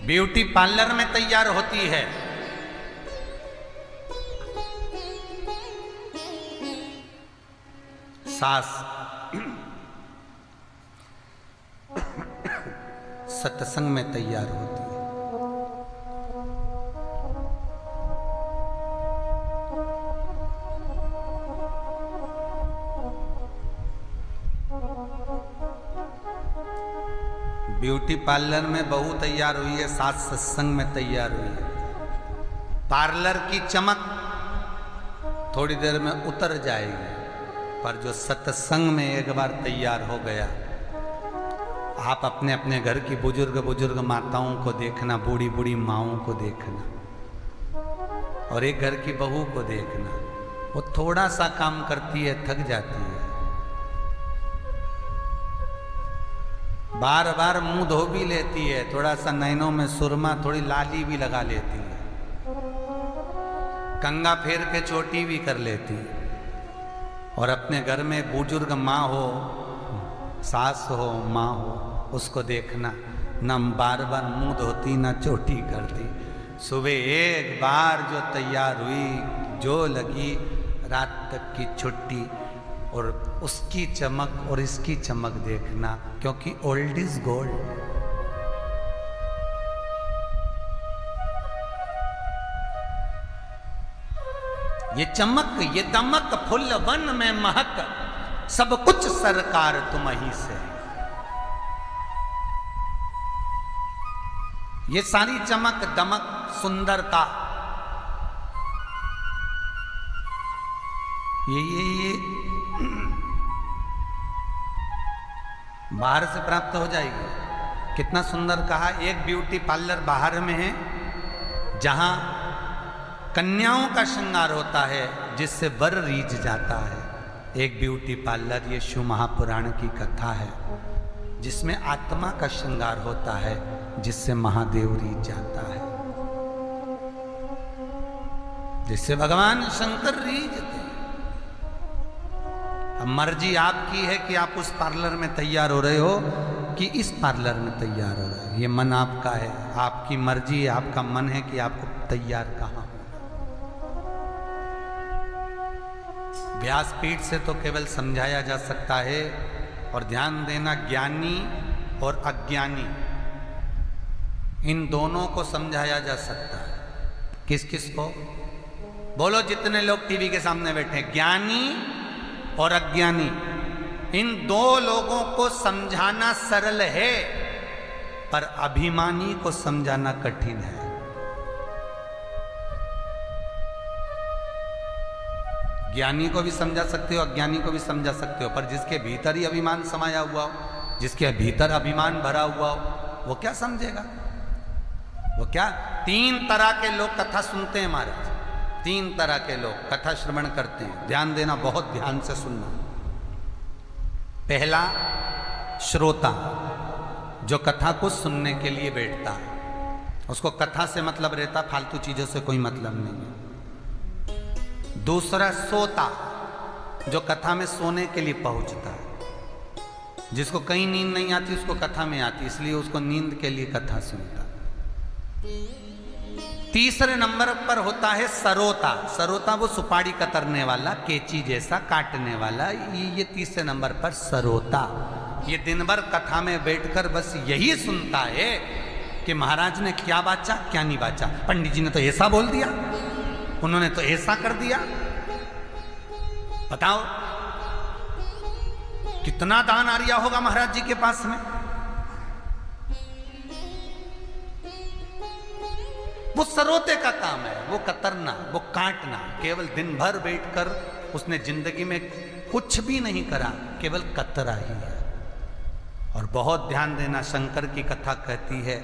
ब्यूटी पार्लर में तैयार होती है, सास सत्संग में तैयार होती है। ब्यूटी पार्लर में बहू तैयार हुई है, सास सत्संग में तैयार हुई है। पार्लर की चमक थोड़ी देर में उतर जाएगी, पर जो सत्संग में एक बार तैयार हो गया, आप अपने अपने घर की बुजुर्ग माताओं को देखना, बूढ़ी बूढ़ी माओं को देखना, और एक घर की बहू को देखना, वो थोड़ा सा काम करती है, थक जाती है, बार बार मुंह धो भी लेती है, थोड़ा सा नैनों में सुरमा, थोड़ी लाली भी लगा लेती है, कंगा फेर के चोटी भी कर लेती है। और अपने घर में बुजुर्ग माँ हो, सास हो, माँ हो, उसको देखना, न बार बार मुंह धोती न चोटी करती। सुबह एक बार जो तैयार हुई, जो लगी रात तक की छुट्टी, और उसकी चमक और इसकी चमक देखना, क्योंकि ओल्ड इज गोल्ड। ये चमक, ये दमक, फुल वन में महक, सब कुछ सरकार तुम ही से। ये सारी चमक, दमक, सुंदरता, ये बाहर से प्राप्त हो जाएगी। कितना सुंदर कहा। एक ब्यूटी पार्लर बाहर में है, जहां कन्याओं का श्रृंगार होता है, जिससे वर रीझ जाता है। एक ब्यूटी पार्लर, ये शिव महापुराण की कथा है, जिसमें आत्मा का श्रृंगार होता है, जिससे महादेव रीझ जाता है, जिससे भगवान शंकर रीझते। अब मर्जी आपकी है कि आप उस पार्लर में तैयार हो रहे हो कि इस पार्लर में तैयार हो रहे हो। ये मन आपका है, आपकी मर्जी है, आपका मन है कि आपको तैयार कहाँ। व्यासपीठ से तो केवल समझाया जा सकता है। और ध्यान देना, ज्ञानी और अज्ञानी, इन दोनों को समझाया जा सकता है। किस किस को? बोलो जितने लोग टीवी के सामने बैठे, ज्ञानी और अज्ञानी, इन दो लोगों को समझाना सरल है, पर अभिमानी को समझाना कठिन है। ज्ञानी को भी समझा सकते हो, अज्ञानी को भी समझा सकते हो, पर जिसके भीतर ही अभिमान समाया हुआ हो, जिसके भीतर अभिमान भरा हुआ हो, वो क्या समझेगा? वो क्या? 3 तरह के लोग कथा सुनते हैं महाराज, 3 तरह के लोग कथा श्रवण करते हैं। ध्यान देना, बहुत ध्यान से सुनना। पहला, श्रोता, जो कथा को सुनने के लिए बैठता है, उसको कथा से मतलब रहता, फालतू चीजों से कोई मतलब नहीं है। दूसरा, सोता, जो कथा में सोने के लिए पहुंचता है, जिसको कहीं नींद नहीं आती, उसको कथा में आती, इसलिए उसको नींद के लिए कथा सुनता। तीसरे नंबर पर होता है सरोता। सरोता वो सुपारी कतरने वाला, केची जैसा काटने वाला, ये तीसरे नंबर पर सरोता। ये दिन भर कथा में बैठकर बस यही सुनता है कि महाराज ने क्या बाचा क्या नहीं बाचा। पंडित जी ने तो ऐसा बोल दिया, उन्होंने तो ऐसा कर दिया। बताओ कितना दान आ रिया होगा महाराज जी के पास में। वो सरोते का काम है, वो कतरना, वो काटना। केवल दिन भर बैठकर उसने जिंदगी में कुछ भी नहीं करा, केवल कतरा ही है। और बहुत ध्यान देना, शंकर की कथा कहती है,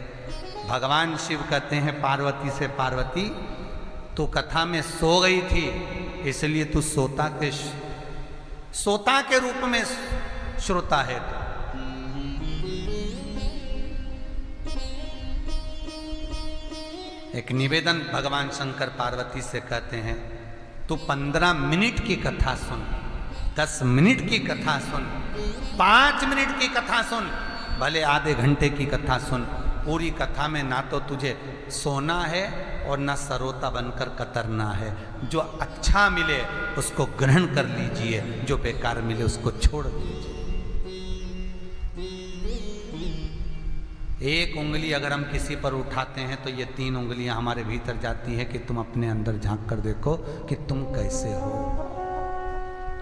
भगवान शिव कहते हैं पार्वती से, पार्वती तू कथा में सो गई थी, इसलिए तू सोता के रूप में श्रोता है। एक निवेदन भगवान शंकर पार्वती से कहते हैं, तू 15 मिनट की कथा सुन, 10 मिनट की कथा सुन, 5 मिनट की कथा सुन, भले आधे घंटे की कथा सुन, पूरी कथा में ना तो तुझे सोना है और ना सरोता बनकर कतरना है। जो अच्छा मिले उसको ग्रहण कर लीजिए, जो बेकार मिले उसको छोड़ दीजिए। एक उंगली अगर हम किसी पर उठाते हैं तो ये 3 उंगलियां हमारे भीतर जाती है कि तुम अपने अंदर झांक कर देखो कि तुम कैसे हो।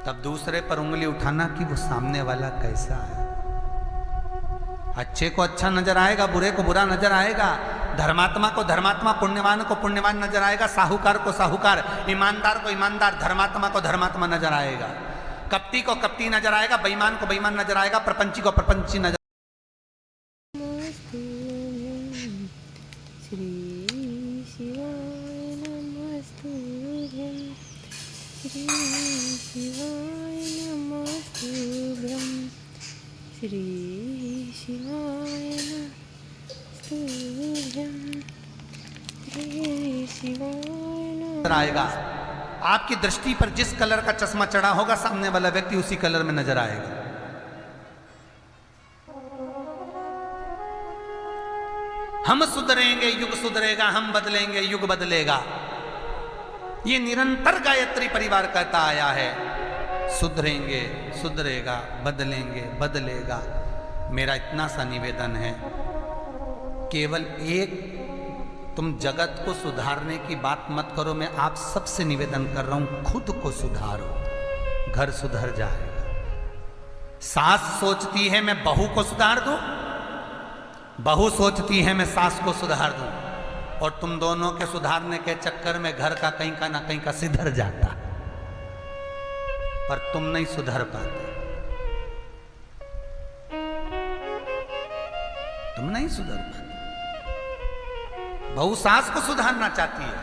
तब दूसरे पर उंगली उठाना कि वो सामने वाला कैसा है। अच्छे को अच्छा नजर आएगा, बुरे को बुरा नजर आएगा, धर्मात्मा को धर्मात्मा, पुण्यवान को पुण्यवान नजर आएगा, साहूकार को साहूकार, ईमानदार को ईमानदार, धर्मात्मा को धर्मात्मा नजर आएगा, कपटी को कपटी नजर आएगा, बेईमान को बेईमान नजर आएगा, प्रपंची को प्रपंची नजर। आएगा। आपकी दृष्टि पर जिस कलर का चश्मा चढ़ा होगा, सामने वाला व्यक्ति उसी कलर में नजर आएगा। हम सुधरेंगे, युग सुधरेगा, हम बदलेंगे, युग बदलेगा। ये निरंतर गायत्री परिवार कहता आया है, सुधरेंगे, सुधरेगा, बदलेंगे, बदलेगा। मेरा इतना सा निवेदन है, केवल एक तुम जगत को सुधारने की बात मत करो, मैं आप सबसे निवेदन कर रहा हूं, खुद को सुधारो, घर सुधर जाएगा। सास सोचती है मैं बहू को सुधार दूं, बहू सोचती है मैं सास को सुधार दूं, और तुम दोनों के सुधारने के चक्कर में घर का कहीं का ना कहीं का सिधर जाता, पर तुम नहीं सुधर पाते, तुम नहीं सुधर पाते। बहू सास को सुधारना चाहती है,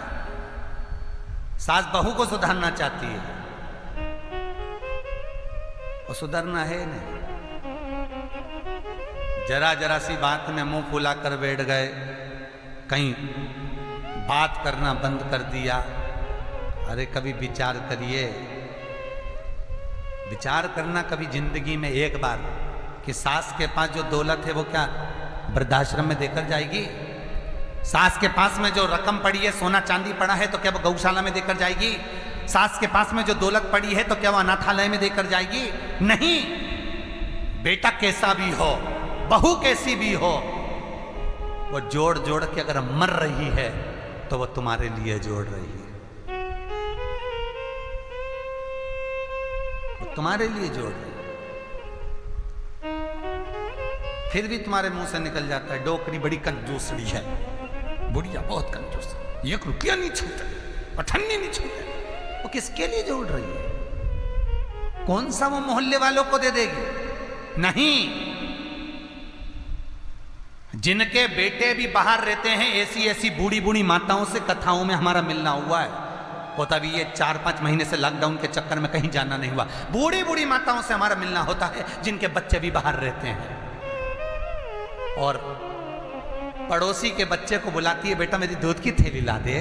सास बहू को सुधारना चाहती है, और सुधरना है नहीं। जरा जरा सी बात में मुंह फुला कर बैठ गए, कहीं बात करना बंद कर दिया। अरे कभी विचार करिए, विचार करना कभी जिंदगी में एक बार, कि सास के पास जो दौलत है वो क्या वृद्धाश्रम में देकर जाएगी? सास के पास में जो रकम पड़ी है, सोना चांदी पड़ा है, तो क्या वो गौशाला में देकर जाएगी? सास के पास में जो दौलत पड़ी है तो क्या वो अनाथालय में देकर जाएगी? नहीं। बेटा कैसा भी हो, बहू कैसी भी हो, वो जोड़ जोड़ के अगर मर रही है तो वो तुम्हारे लिए जोड़ रही है, वो तुम्हारे लिए जोड़ रही है। फिर भी तुम्हारे मुंह से निकल जाता है, डोकरी बड़ी कंजूसड़ी है, बुढ़िया बहुत कंजूस है, 1 रुपया नहीं छूटे, अठन्नी नहीं छूटे। वो किसके लिए जोड़ रही है? कौन सा वो मोहल्ले वालों को दे देगी? नहीं। जिनके बेटे भी बाहर रहते हैं, ऐसी ऐसी बूढ़ी बूढ़ी माताओं से कथाओं में हमारा मिलना हुआ है। वो तभी ये 4-5 महीने से लॉकडाउन के चक्कर में कहीं जाना नहीं हुआ, बूढ़ी बूढ़ी माताओं से हमारा मिलना होता है जिनके बच्चे भी बाहर रहते हैं। और पड़ोसी के बच्चे को बुलाती है, बेटा मेरी दूध की थैली ला दे,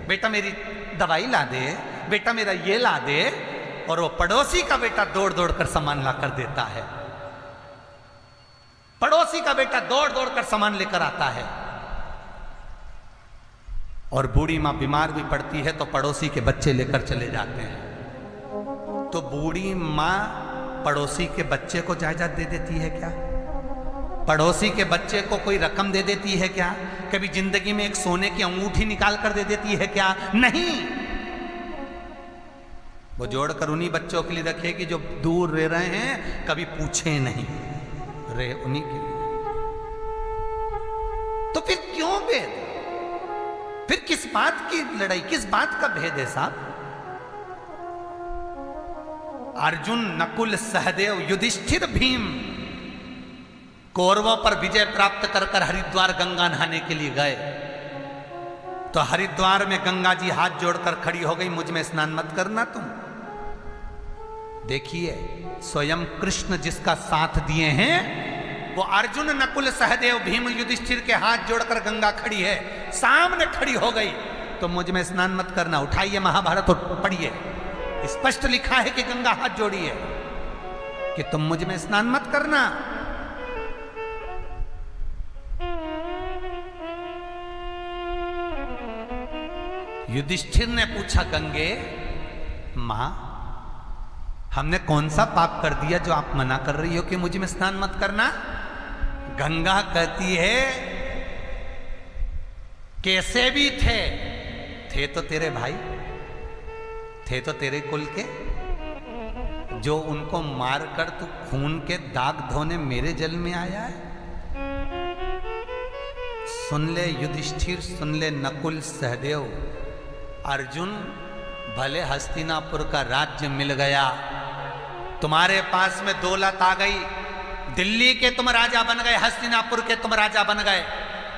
बेटा मेरी दवाई ला दे, बेटा मेरा ये ला दे, और वो पड़ोसी का बेटा दौड़ दौड़ कर सामान ला कर देता है। पड़ोसी का बेटा दौड़ दौड़ कर सामान लेकर आता है। और बूढ़ी मां बीमार भी पड़ती है तो पड़ोसी के बच्चे लेकर चले जाते हैं। तो बूढ़ी मां पड़ोसी के बच्चे को जायदाद दे देती है क्या? पड़ोसी के बच्चे को कोई रकम दे देती है क्या? कभी जिंदगी में एक सोने की अंगूठी निकाल कर दे देती है क्या? नहीं। वो जोड़कर उन्हीं बच्चों के लिए रखेगी जो दूर रह रहे हैं, कभी पूछे नहीं, रहे उन्हीं के लिए। तो फिर क्यों भेद? फिर किस बात की लड़ाई, किस बात का भेद है साहब? अर्जुन, नकुल, सहदेव, युधिष्ठिर, भीम कौरवों पर विजय प्राप्त कर कर हरिद्वार गंगा नहाने के लिए गए। तो हरिद्वार में गंगा जी हाथ जोड़कर खड़ी हो गई, मुझ में स्नान मत करना तुम। देखिए, स्वयं कृष्ण जिसका साथ दिए हैं, वो अर्जुन, नकुल, सहदेव, भीम, युधिष्ठिर के हाथ जोड़कर गंगा खड़ी है, सामने खड़ी हो गई। तो मुझ में स्नान मत करना। उठाइए महाभारत और पढ़िए, स्पष्ट लिखा है कि गंगा हाथ जोड़ी है कि तुम मुझ में स्नान मत करना। युधिष्ठिर ने पूछा, गंगे मां, हमने कौन सा पाप कर दिया जो आप मना कर रही हो कि मुझ में स्नान मत करना? गंगा कहती है, कैसे भी थे तो तेरे भाई थे, तो तेरे कुल के, जो उनको मारकर तू खून के दाग धोने मेरे जल में आया है। सुन ले युधिष्ठिर, सुन ले नकुल, सहदेव, अर्जुन, भले हस्तिनापुर का राज्य मिल गया, तुम्हारे पास में दौलत आ गई, दिल्ली के तुम राजा बन गए, हस्तिनापुर के तुम राजा बन गए,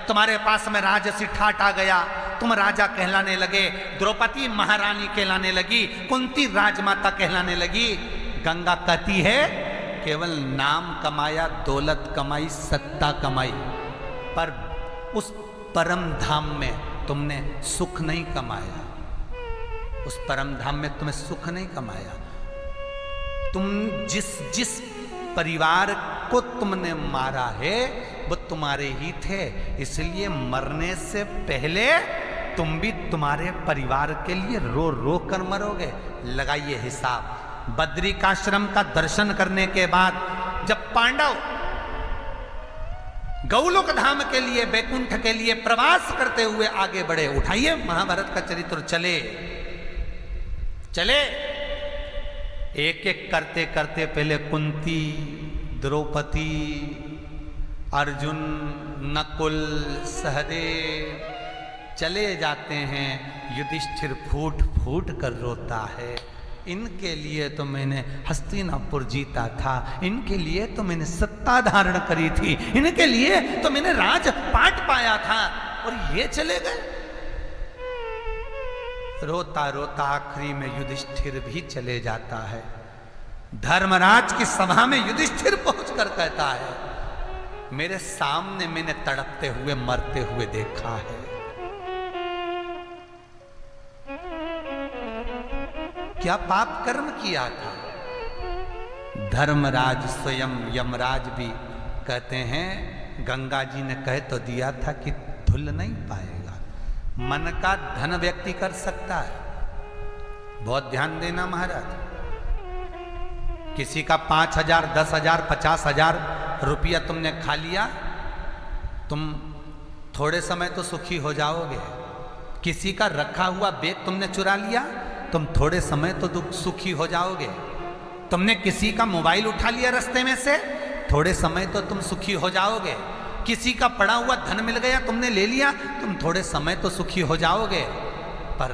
तुम्हारे पास में राजसी ठाट आ गया, तुम राजा कहलाने लगे, द्रौपदी महारानी कहलाने लगी, कुंती राजमाता कहलाने लगी। गंगा कहती है, केवल नाम कमाया, दौलत कमाई, सत्ता कमाई, पर उस परम धाम में तुमने सुख नहीं कमाया। उस परम धाम में तुम्हें सुख नहीं कमाया। तुम जिस परिवार को तुमने मारा है वो तुम्हारे ही थे, इसलिए मरने से पहले तुम भी तुम्हारे परिवार के लिए रो रो कर मरोगे। लगाइए हिसाब। बद्रिकाश्रम का दर्शन करने के बाद जब पांडव गौलोक धाम के लिए, बैकुंठ के लिए प्रवास करते हुए आगे बढ़े, उठाइए महाभारत का चरित्र, चले एक एक करते करते पहले कुंती, द्रौपदी, अर्जुन, नकुल, सहदेव चले जाते हैं। युधिष्ठिर फूट फूट कर रोता है, इनके लिए तो मैंने हस्तिनापुर जीता था, इनके लिए तो मैंने सत्ता धारण करी थी, इनके लिए तो मैंने राजपाट पाया था, और ये चले गए। रोता रोता आखिरी में युधिष्ठिर भी चले जाता है। धर्मराज की सभा में युधिष्ठिर पहुंचकर कहता है, मेरे सामने मैंने तड़पते हुए, मरते हुए देखा है। क्या पाप कर्म किया था? धर्मराज स्वयं यमराज भी कहते हैं, गंगा जी ने कह तो दिया था कि धुल नहीं पाएगा। मन का धन व्यक्ति कर सकता है, बहुत ध्यान देना महाराज। किसी का 5,000, 10,000, 50,000 रुपया तुमने खा लिया, तुम थोड़े समय तो सुखी हो जाओगे। किसी का रखा हुआ बैग तुमने चुरा लिया, तुम थोड़े समय तो सुखी हो जाओगे। तुमने किसी का मोबाइल उठा लिया रास्ते में से, थोड़े समय तो तुम सुखी हो जाओगे। किसी का पड़ा हुआ धन मिल गया, तुमने ले लिया, तुम थोड़े समय तो सुखी हो जाओगे, पर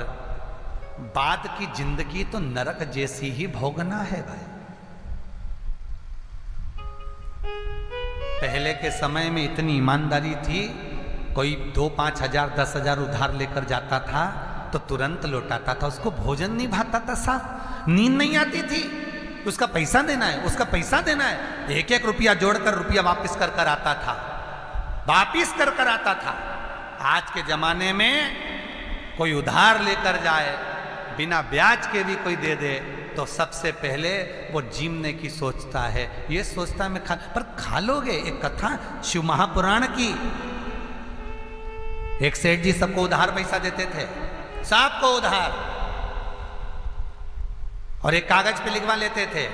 बाद की जिंदगी तो नरक जैसी ही भोगना है भाई। पहले के समय में इतनी ईमानदारी थी, कोई 2, 5 हजार, 10,000 उधार लेकर जाता था तो तुरंत लौटाता था, उसको भोजन नहीं भाता था, साफ नींद नहीं आती थी, उसका पैसा देना है, उसका पैसा देना है। एक एक रुपया जोड़कर रुपया वापस कर कर आता था, वापिस कर कर आता था। आज के जमाने में कोई उधार लेकर जाए, बिना ब्याज के भी कोई दे दे, तो सबसे पहले वो जीमने की सोचता है, ये सोचता है मैं खा, पर खा लोगे। एक कथा शिव महापुराण की, एक सेठ जी सबको उधार पैसा देते थे, सबको उधार, और एक कागज पे लिखवा लेते थे,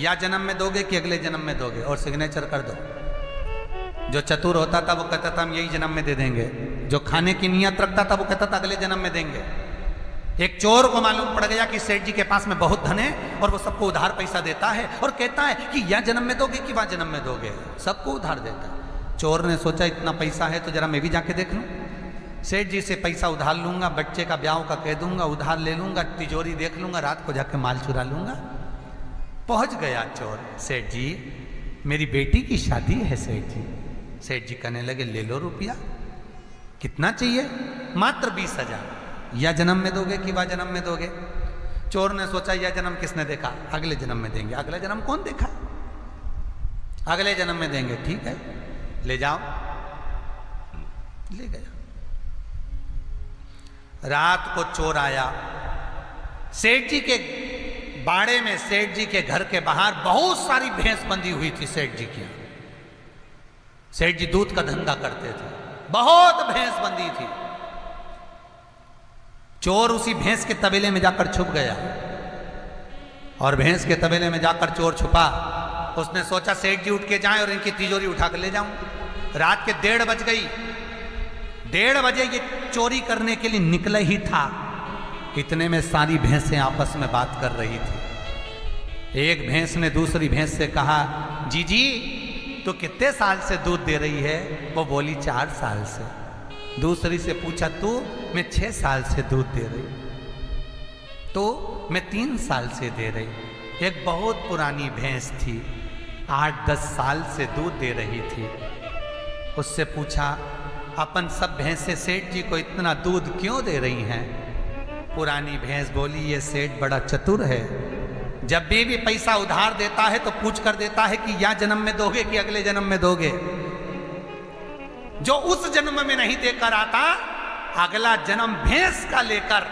या जन्म में दोगे कि अगले जन्म में दोगे, और सिग्नेचर कर दो। जो चतुर होता था वो कहता था हम यही जन्म में दे देंगे, जो खाने की नियत रखता था वो कहता था अगले जन्म में देंगे। एक चोर को मालूम पड़ गया कि सेठ जी के पास में बहुत धन है और वो सबको उधार पैसा देता है और कहता है कि यह जन्म में दोगे कि वहां जन्म में दोगे, सबको उधार देता है। चोर ने सोचा इतना पैसा है तो जरा मैं भी जाके देख लूं, सेठ जी से पैसा उधार लूंगा, बच्चे का ब्याह का कह दूंगा, उधार ले लूंगा, तिजोरी देख लूंगा, रात को जाके माल चुरा लूंगा। पहुंच गया चोर, सेठ जी मेरी बेटी की शादी है सेठ जी। सेठ जी कहने लगे ले लो रुपया, कितना चाहिए? मात्र 20,000। या जन्म में दोगे कि वह जन्म में दोगे? चोर ने सोचा यह जन्म किसने देखा, अगले जन्म में देंगे। अगले जन्म कौन देखा? अगले जन्म में देंगे, ठीक है ले जाओ। ले गया। रात को चोर आया, सेठ जी के बाड़े में, सेठ जी के घर के बाहर बहुत सारी भैंस बंधी हुई थी सेठ जी की। सेठ जी दूध का धंधा करते थे, बहुत भैंस बंधी थी। चोर उसी भैंस के तबेले में जाकर छुप गया और भैंस के तबेले में जाकर चोर छुपा। उसने सोचा सेठ जी उठ के जाएं और इनकी तिजोरी उठा कर ले जाऊं। रात के 1:30 बज गई। 1:30 बजे ये चोरी करने के लिए निकला ही था, इतने में सारी भैंसें आपस में बात कर रही थी। एक भैंस ने दूसरी भैंस से कहा जी तो कितने साल से दूध दे रही है? वो बोली 4 साल से। दूसरी से पूछा तू? मैं 6 साल से दूध दे रही। तो मैं 3 साल से दे रही। एक बहुत पुरानी भैंस थी, 8-10 साल से दूध दे रही थी। उससे पूछा अपन सब भैंसें सेठ जी को इतना दूध क्यों दे रही हैं? पुरानी भैंस बोली ये सेठ बड़ा चतुर है, जब भी पैसा उधार देता है तो पूछ कर देता है कि या जन्म में दोगे कि अगले जन्म में दोगे। जो उस जन्म में नहीं देकर आता, अगला जन्म भैंस का लेकर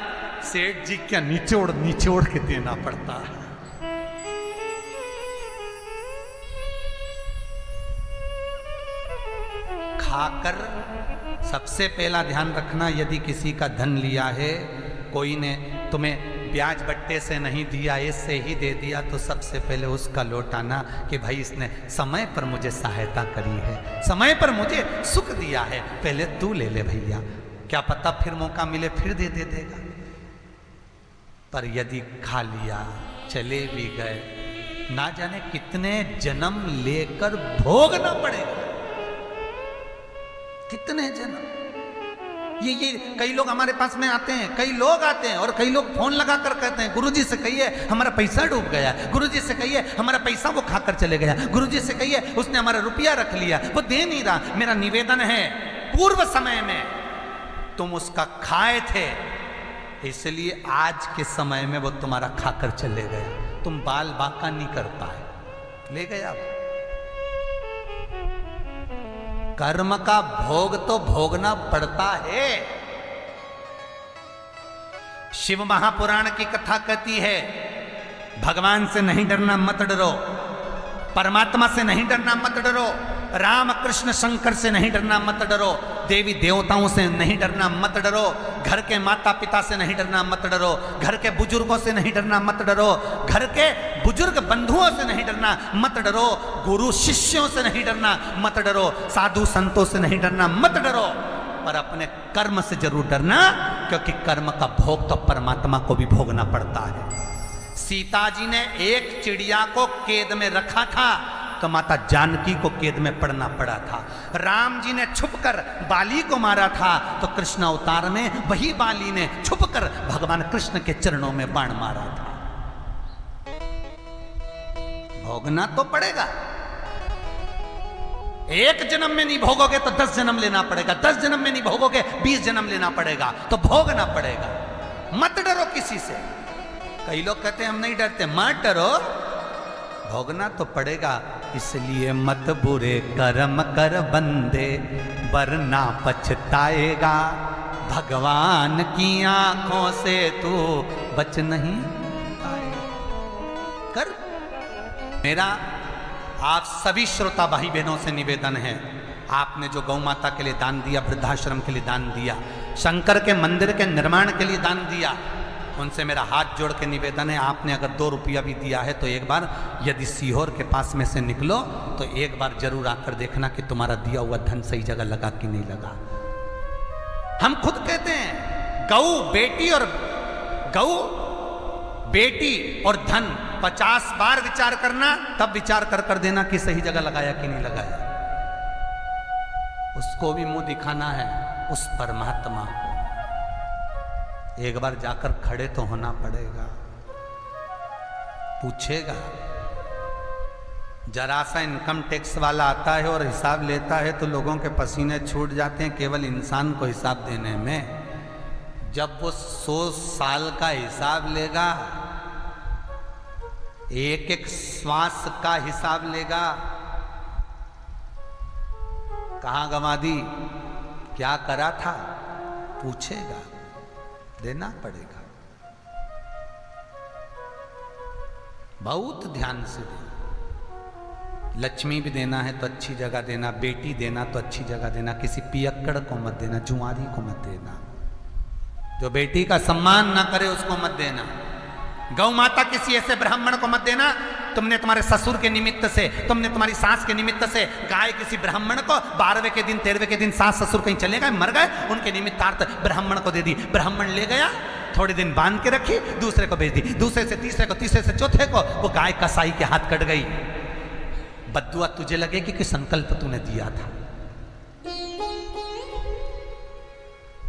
सेठ जी क्या निचोड़ निचोड़ के देना पड़ता है। खाकर सबसे पहला ध्यान रखना, यदि किसी का धन लिया है, कोई ने तुम्हें ब्याज बट्टे से नहीं दिया, इससे ही दे दिया, तो सबसे पहले उसका लौटाना कि भाई इसने समय पर मुझे सहायता करी है, समय पर मुझे सुख दिया है, पहले तू ले ले भैया, क्या पता फिर मौका मिले फिर दे देगा। पर यदि खा लिया, चले भी गए, ना जाने कितने जन्म लेकर भोगना पड़ेगा, कितने जन्म। ये कई लोग हमारे पास में आते हैं, कई लोग आते हैं और कई लोग फोन लगा कर कहते हैं गुरुजी से कहिए हमारा पैसा डूब गया, गुरुजी से कहिए हमारा पैसा वो खाकर चले गया, गुरुजी से कहिए उसने हमारा रुपया रख लिया, वो दे नहीं रहा। मेरा निवेदन है, पूर्व समय में तुम उसका खाए थे, इसलिए आज के समय में वो तुम्हारा खाकर चले गया, तुम बाल बाका नहीं कर पाए, ले गया। कर्म का भोग तो भोगना पड़ता है। शिव महापुराण की कथा कहती है भगवान से नहीं डरना मत डरो, परमात्मा से नहीं डरना मत डरो, राम कृष्ण शंकर से नहीं डरना मत डरो, देवी देवताओं से नहीं डरना मत डरो, घर के माता पिता से नहीं डरना मत डरो, घर के बुजुर्गों से नहीं डरना मत डरो, घर के बुजुर्ग बंधुओं से नहीं डरना मत डरो, गुरु शिष्यों से नहीं डरना मत डरो, साधु संतों से नहीं डरना मत डरो, पर अपने कर्म से जरूर डरना, क्योंकि कर्म का भोग तो परमात्मा को भी भोगना पड़ता है। सीता जी ने एक चिड़िया को कैद में रखा था तो माता जानकी को कैद में पड़ना पड़ा था। राम जी ने छुपकर बाली को मारा था तो कृष्ण अवतार में वही बाली ने छुपकर भगवान कृष्ण के चरणों में बाण मारा था। भोगना तो पड़ेगा, एक जन्म में नहीं भोगोगे तो 10 जन्म लेना पड़ेगा, 10 जन्म में नहीं भोगोगे 20 जन्म लेना पड़ेगा, तो भोगना पड़ेगा। मत डरो किसी से। कई लोग कहते हैं हम नहीं डरते, मत डरो, भोगना तो पड़ेगा। इसलिए मत बुरे कर्म कर बंदे वरना पछताएगा, भगवान की आंखों से तू बच नहीं पाएगा। कर। मेरा आप सभी श्रोता भाई बहनों से निवेदन है, आपने जो गौ माता के लिए दान दिया, वृद्धाश्रम के लिए दान दिया, शंकर के मंदिर के निर्माण के लिए दान दिया, उनसे मेरा हाथ जोड़ के निवेदन है, आपने अगर 2 रुपया भी दिया है तो एक बार यदि सीहोर के पास में से निकलो तो एक बार जरूर आकर देखना कि तुम्हारा दिया हुआ धन सही जगह लगा कि नहीं लगा। हम खुद कहते हैं गऊ बेटी और धन 50 बार विचार करना, तब विचार कर देना कि सही जगह लगाया कि नहीं लगाया। उसको भी मुंह दिखाना है उस परमात्मा को। एक बार जाकर खड़े तो होना पड़ेगा, पूछेगा। जरा सा इनकम टैक्स वाला आता है और हिसाब लेता है तो लोगों के पसीने छूट जाते हैं केवल इंसान को हिसाब देने में। जब वो 100 साल का हिसाब लेगा, एक एक श्वास का हिसाब लेगा, कहां गंवा दी, क्या करा था, पूछेगा, देना पड़ेगा। बहुत ध्यान से दे। लक्ष्मी भी देना है तो अच्छी जगह देना, बेटी देना तो अच्छी जगह देना, किसी पियक्कड़ को मत देना, जुआरी को मत देना, जो बेटी का सम्मान ना करे उसको मत देना। गौ माता किसी ऐसे ब्राह्मण को मत देना, तुमने तुम्हारे ससुर के निमित्त से, तुमने तुम्हारी सास के निमित्त से गाय किसी ब्राह्मण को 12वें के दिन 13वें के दिन सास ससुर कहीं चले गए, मर गए, उनके निमित्तार्थ ब्राह्मण को दे दी। ब्राह्मण ले गया, थोड़े दिन बांध के रखी, दूसरे को भेज दी, दूसरे से तीसरे को, तीसरे से चौथे को, वो गाय कसाई के हाथ कट गई। बद्दुआ तुझे लगेगी कि संकल्प तूने दिया था।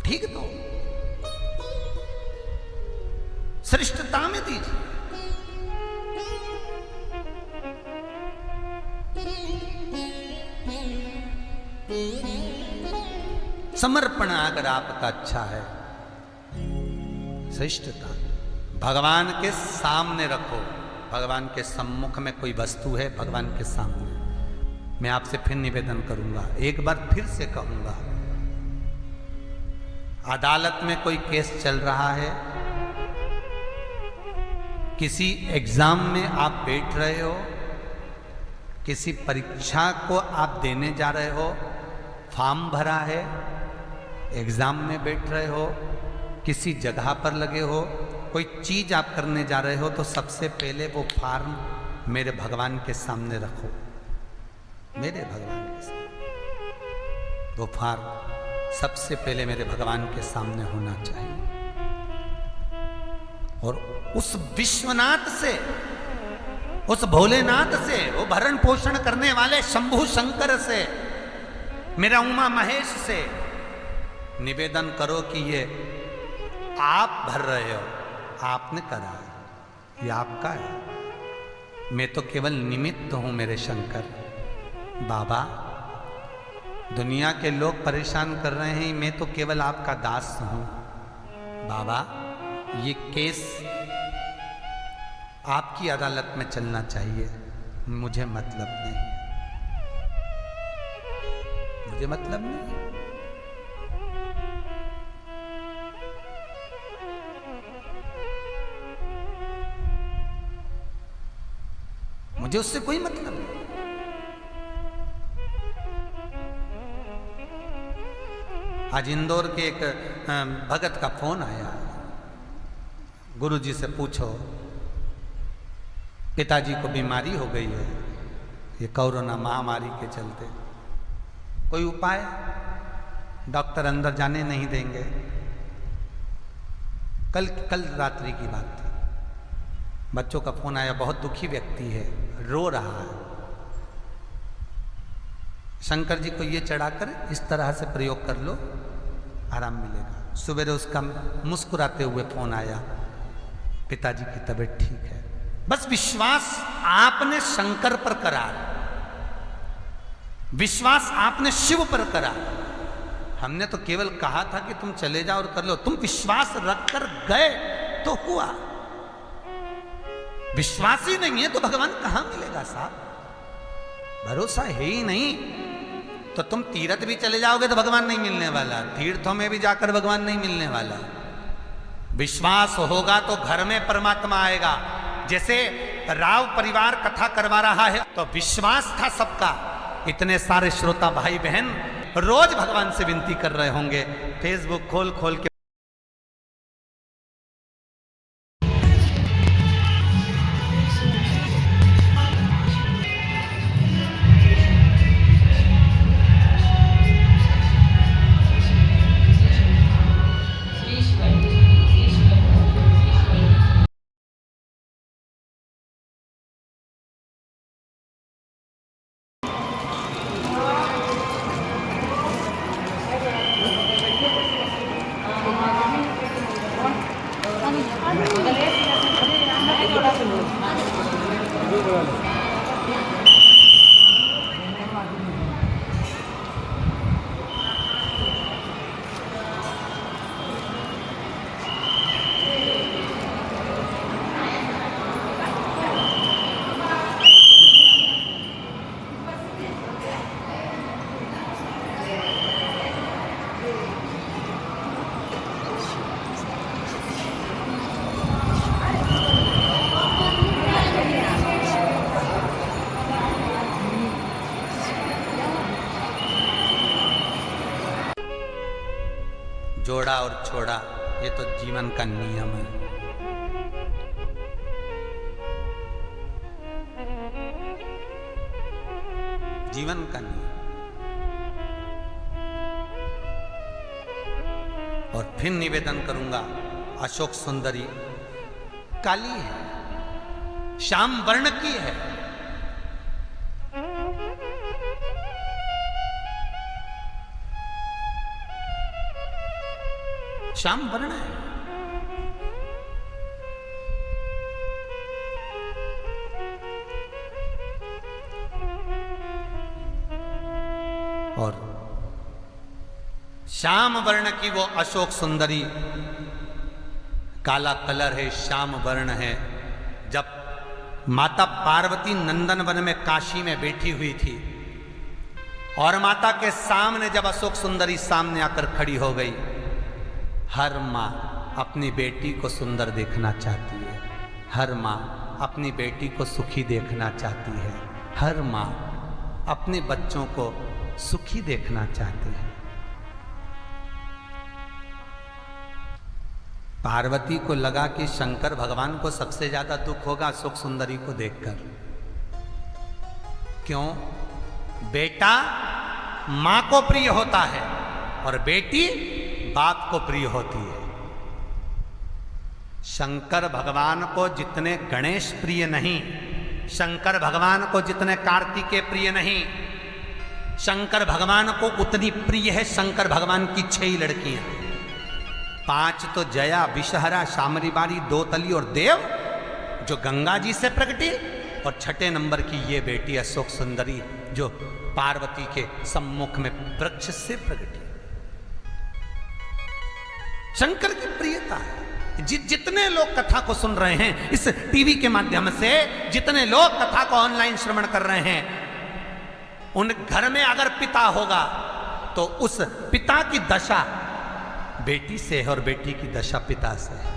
ठीक तो श्रेष्ठता में दीजिए। समर्पण अगर आपका अच्छा है, श्रेष्ठता भगवान के सामने रखो। भगवान के सम्मुख में कोई वस्तु है, भगवान के सामने। मैं आपसे फिर निवेदन करूंगा, एक बार फिर से कहूंगा, अदालत में कोई केस चल रहा है, किसी एग्जाम में आप बैठ रहे हो, किसी परीक्षा को आप देने जा रहे हो, फॉर्म भरा है, एग्जाम में बैठ रहे हो, किसी जगह पर लगे हो, कोई चीज आप करने जा रहे हो, तो सबसे पहले वो फॉर्म मेरे भगवान के सामने रखो। मेरे भगवान के सामने वो फॉर्म सबसे पहले मेरे भगवान के सामने होना चाहिए। और उस विश्वनाथ से, उस भोलेनाथ से, वो भरण पोषण करने वाले शंभु शंकर से, मेरा उमा महेश से निवेदन करो कि ये आप भर रहे हो, आपने करा है, ये आपका है, मैं तो केवल निमित्त हूं। मेरे शंकर बाबा, दुनिया के लोग परेशान कर रहे हैं, मैं तो केवल आपका दास हूं। बाबा, ये केस आपकी अदालत में चलना चाहिए, मुझे मतलब नहीं, मुझे मतलब नहीं। मुझे उससे कोई मतलब नहीं। आज इंदौर के एक भगत का फोन आया, गुरुजी से पूछो, पिताजी को बीमारी हो गई है ये कोरोना महामारी के चलते, कोई उपाय? डॉक्टर अंदर जाने नहीं देंगे। कल रात्रि की बात थी, बच्चों का फोन आया, बहुत दुखी व्यक्ति है, रो रहा है। शंकर जी को ये चढ़ाकर इस तरह से प्रयोग कर लो, आराम मिलेगा। सवेरे उसका मुस्कुराते हुए फोन आया, पिताजी की तबीयत ठीक है। बस विश्वास आपने शंकर पर करा, विश्वास आपने शिव पर करा। हमने तो केवल कहा था कि तुम चले जाओ और कर लो, तुम विश्वास रखकर गए तो हुआ। विश्वास ही नहीं है तो भगवान कहां मिलेगा साहब? भरोसा है ही नहीं तो तुम तीर्थ भी चले जाओगे तो भगवान नहीं मिलने वाला, तीर्थों में भी जाकर भगवान नहीं मिलने वाला। विश्वास होगा तो घर में परमात्मा आएगा। जैसे राव परिवार कथा करवा रहा है तो विश्वास था सबका। इतने सारे श्रोता भाई बहन रोज भगवान से विनती कर रहे होंगे, फेसबुक खोल खोल के जोड़ा और छोड़ा, ये तो जीवन का नियम है। जीवन का नियम। और फिर निवेदन करूंगा, अशोक सुंदरी काली है, श्याम वर्ण की है। श्याम वर्ण है। और श्याम वर्ण की वो अशोक सुंदरी, काला कलर है, श्याम वर्ण है। जब माता पार्वती नंदन वन में काशी में बैठी हुई थी और माता के सामने जब अशोक सुंदरी सामने आकर खड़ी हो गई, हर माँ अपनी बेटी को सुंदर देखना चाहती है, हर माँ अपनी बेटी को सुखी देखना चाहती है, हर माँ अपने बच्चों को सुखी देखना चाहती है। पार्वती को लगा कि शंकर भगवान को सबसे ज्यादा दुख होगा अशोक सुंदरी को देखकर। क्यों? बेटा मां को प्रिय होता है और बेटी बाप को प्रिय होती है। शंकर भगवान को जितने गणेश प्रिय नहीं, शंकर भगवान को जितने कार्तिकेय प्रिय नहीं, शंकर भगवान को उतनी प्रिय है शंकर भगवान की 6 लड़कियां। 5 तो जया, विषहरा, शामरी बारी, दोतली और देव जो गंगा जी से प्रकटी, और 6ठे नंबर की ये बेटी अशोक सुंदरी जो पार्वती के सम्मुख में वृक्ष से प्रकटी। शंकर की प्रियता है। जितने लोग कथा को सुन रहे हैं इस टीवी के माध्यम से, जितने लोग कथा को ऑनलाइन श्रवण कर रहे हैं, उन घर में अगर पिता होगा तो उस पिता की दशा बेटी से है और बेटी की दशा पिता से है।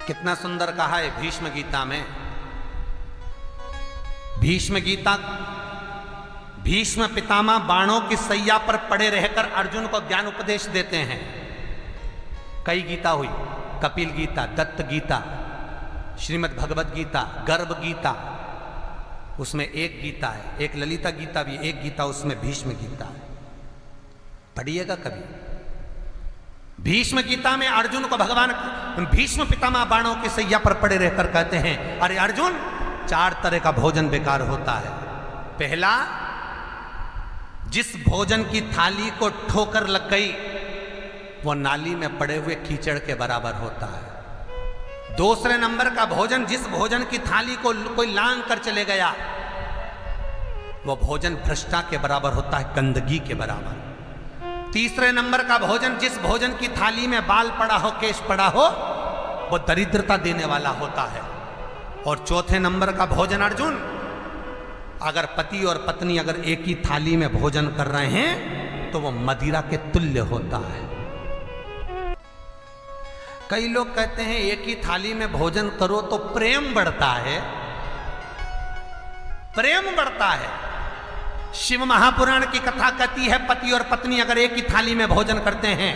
कितना सुंदर कहा है भीष्म गीता में। भीष्म गीता, भीष्म पितामह बाणों की सैया पर पड़े रहकर अर्जुन को ज्ञान उपदेश देते हैं। कई गीता हुई, कपिल गीता, दत्त गीता, श्रीमद् भगवत गीता, गर्भ गीता, उसमें एक गीता है, एक ललिता गीता भी, एक गीता उसमें भीष्म गीता है। पढ़िएगा कभी। भीष्म गीता में अर्जुन को भगवान भीष्म पितामह बाणों की सैया पर पड़े रहकर कहते हैं, अरे अर्जुन, 4 तरह का भोजन बेकार होता है। पहला, जिस भोजन की थाली को ठोकर लग गई वो नाली में पड़े हुए कीचड़ के बराबर होता है। दूसरे नंबर का भोजन, जिस भोजन की थाली को कोई लांग कर चले गया वो भोजन भ्रष्टा के बराबर होता है, गंदगी के बराबर। तीसरे नंबर का भोजन, जिस भोजन की थाली में बाल पड़ा हो, केश पड़ा हो, वो दरिद्रता देने वाला होता है। और चौथे नंबर का भोजन अर्जुन, अगर पति और पत्नी अगर एक ही थाली में भोजन कर रहे हैं तो वो मदिरा के तुल्य होता है। कई लोग कहते हैं एक ही थाली में भोजन करो तो प्रेम बढ़ता है, प्रेम बढ़ता है। शिव महापुराण की कथा कहती है पति और पत्नी अगर एक ही थाली में भोजन करते हैं,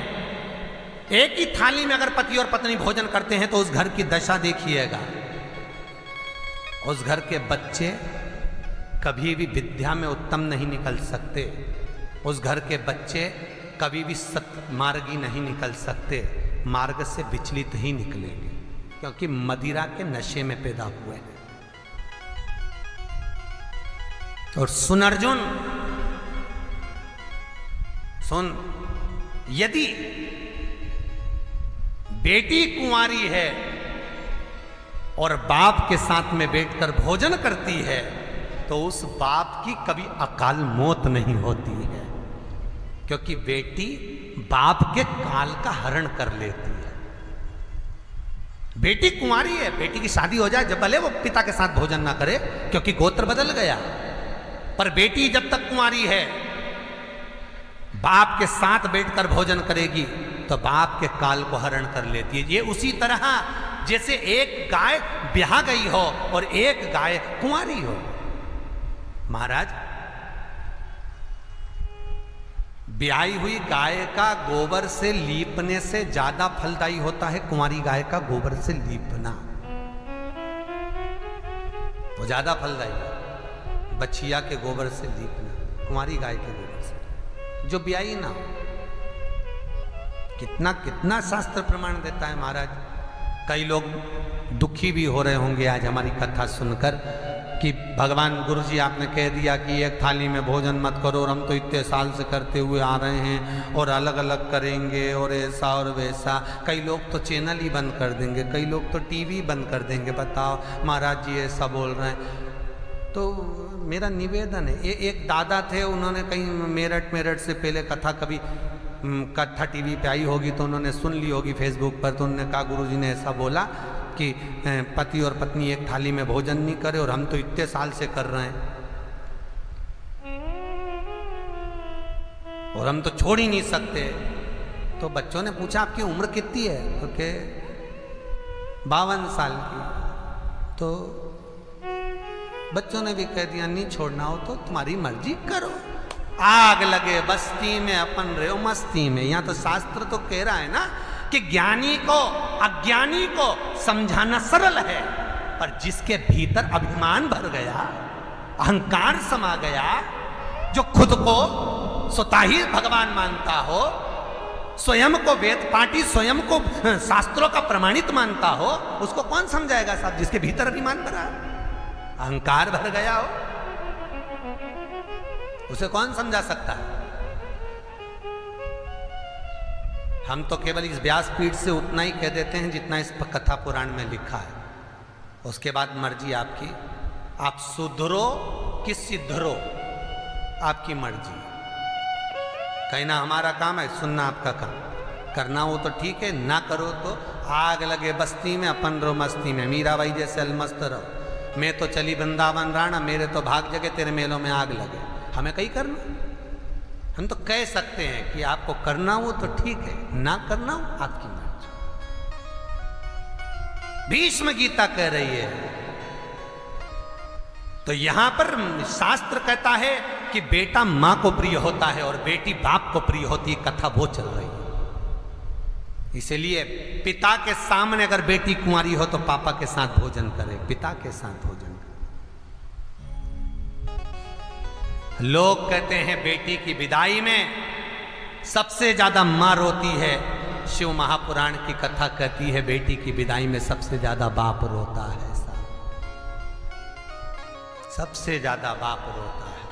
एक ही थाली में अगर पति और पत्नी भोजन करते हैं तो उस घर की दशा देखिएगा। उस घर के बच्चे कभी भी विद्या में उत्तम नहीं निकल सकते, उस घर के बच्चे कभी भी सत्मार्गी नहीं निकल सकते, मार्ग से विचलित ही निकलेंगे, क्योंकि मदिरा के नशे में पैदा हुए हैं। और सुन अर्जुन, सुन, यदि बेटी कुंवारी है और बाप के साथ में बैठकर भोजन करती है, तो उस बाप की कभी अकाल मौत नहीं होती है, क्योंकि बेटी बाप के काल का हरण कर लेती है। बेटी कुंवारी है, बेटी की शादी हो जाए जब भले वो पिता के साथ भोजन ना करे क्योंकि गोत्र बदल गया, पर बेटी जब तक कुंवारी है बाप के साथ बैठकर भोजन करेगी तो बाप के काल को हरण कर लेती है। ये उसी तरह जैसे एक गाय ब्याह गई हो और एक गाय कुंवारी हो। महाराज, ब्याही हुई गाय का गोबर से लीपने से ज्यादा फलदायी होता है कुंवारी गाय का गोबर से लीपना, वो ज्यादा फलदायी है बछिया के गोबर से लीपना, कुंवारी गाय के गोबर से जो ब्याही ना हो। कितना कितना शास्त्र प्रमाण देता है महाराज। कई लोग दुखी भी हो रहे होंगे आज हमारी कथा सुनकर कि भगवान गुरु जी आपने कह दिया कि एक थाली में भोजन मत करो, और हम तो इतने साल से करते हुए आ रहे हैं और अलग अलग करेंगे और ऐसा और वैसा। कई लोग तो चैनल ही बंद कर देंगे, कई लोग तो टीवी बंद कर देंगे। बताओ महाराज जी ऐसा बोल रहे हैं। तो मेरा निवेदन है, एक दादा थे, उन्होंने कहीं मेरठ से पहले कथा कभी कथा टीवी पे आई होगी तो उन्होंने सुन ली होगी फेसबुक पर, तो उन्होंने कहा गुरुजी ने ऐसा बोला कि पति और पत्नी एक थाली में भोजन नहीं करे और हम तो इतने साल से कर रहे हैं और हम तो छोड़ ही नहीं सकते। तो बच्चों ने पूछा आपकी उम्र कितनी है? तो के 52 साल की। तो बच्चों ने भी कह दिया नहीं छोड़ना हो तो तुम्हारी मर्जी करो, आग लगे बस्ती में अपन रहो मस्ती में। यहां तो शास्त्र तो कह रहा है ना कि ज्ञानी को अज्ञानी को समझाना सरल है, पर जिसके भीतर अभिमान भर गया, अहंकार समा गया, जो खुद को स्वतः ही भगवान मानता हो, स्वयं को वेद पाठी, स्वयं को शास्त्रों का प्रमाणित मानता हो, उसको कौन समझाएगा साहब? जिसके भीतर अभिमान भरा, अहंकार भर गया हो, उसे कौन समझा सकता है? हम तो केवल इस व्यासपीठ से उतना ही कह देते हैं जितना इस कथा पुराण में लिखा है। उसके बाद मर्जी आपकी, आप सुधरो कि सिद्धरो, आपकी मर्जी। कहना हमारा काम है, सुनना आपका काम। करना हो तो ठीक है, ना करो तो आग लगे बस्ती में अपन रहो मस्ती में। मीराबाई जैसे अलमस्त रहो, मैं तो चली वृंदावन राणा, मेरे तो भाग जगे तेरे मेलों में आग लगे। हमें कहीं करना, हम तो कह सकते हैं कि आपको करना हो तो ठीक है, ना करना हो आपकी मर्जी। भीष्म गीता कह रही है। तो यहां पर शास्त्र कहता है कि बेटा मां को प्रिय होता है और बेटी बाप को प्रिय होती है। कथा वो चल रही है। इसलिए पिता के सामने अगर बेटी कुंवारी हो तो पापा के साथ भोजन करे, पिता के साथ भोजन करे। लोग कहते हैं बेटी की विदाई में सबसे ज्यादा मां रोती है। शिव महापुराण की कथा कहती है बेटी की विदाई में सबसे ज्यादा बाप रोता है। सबसे ज्यादा बाप रोता है।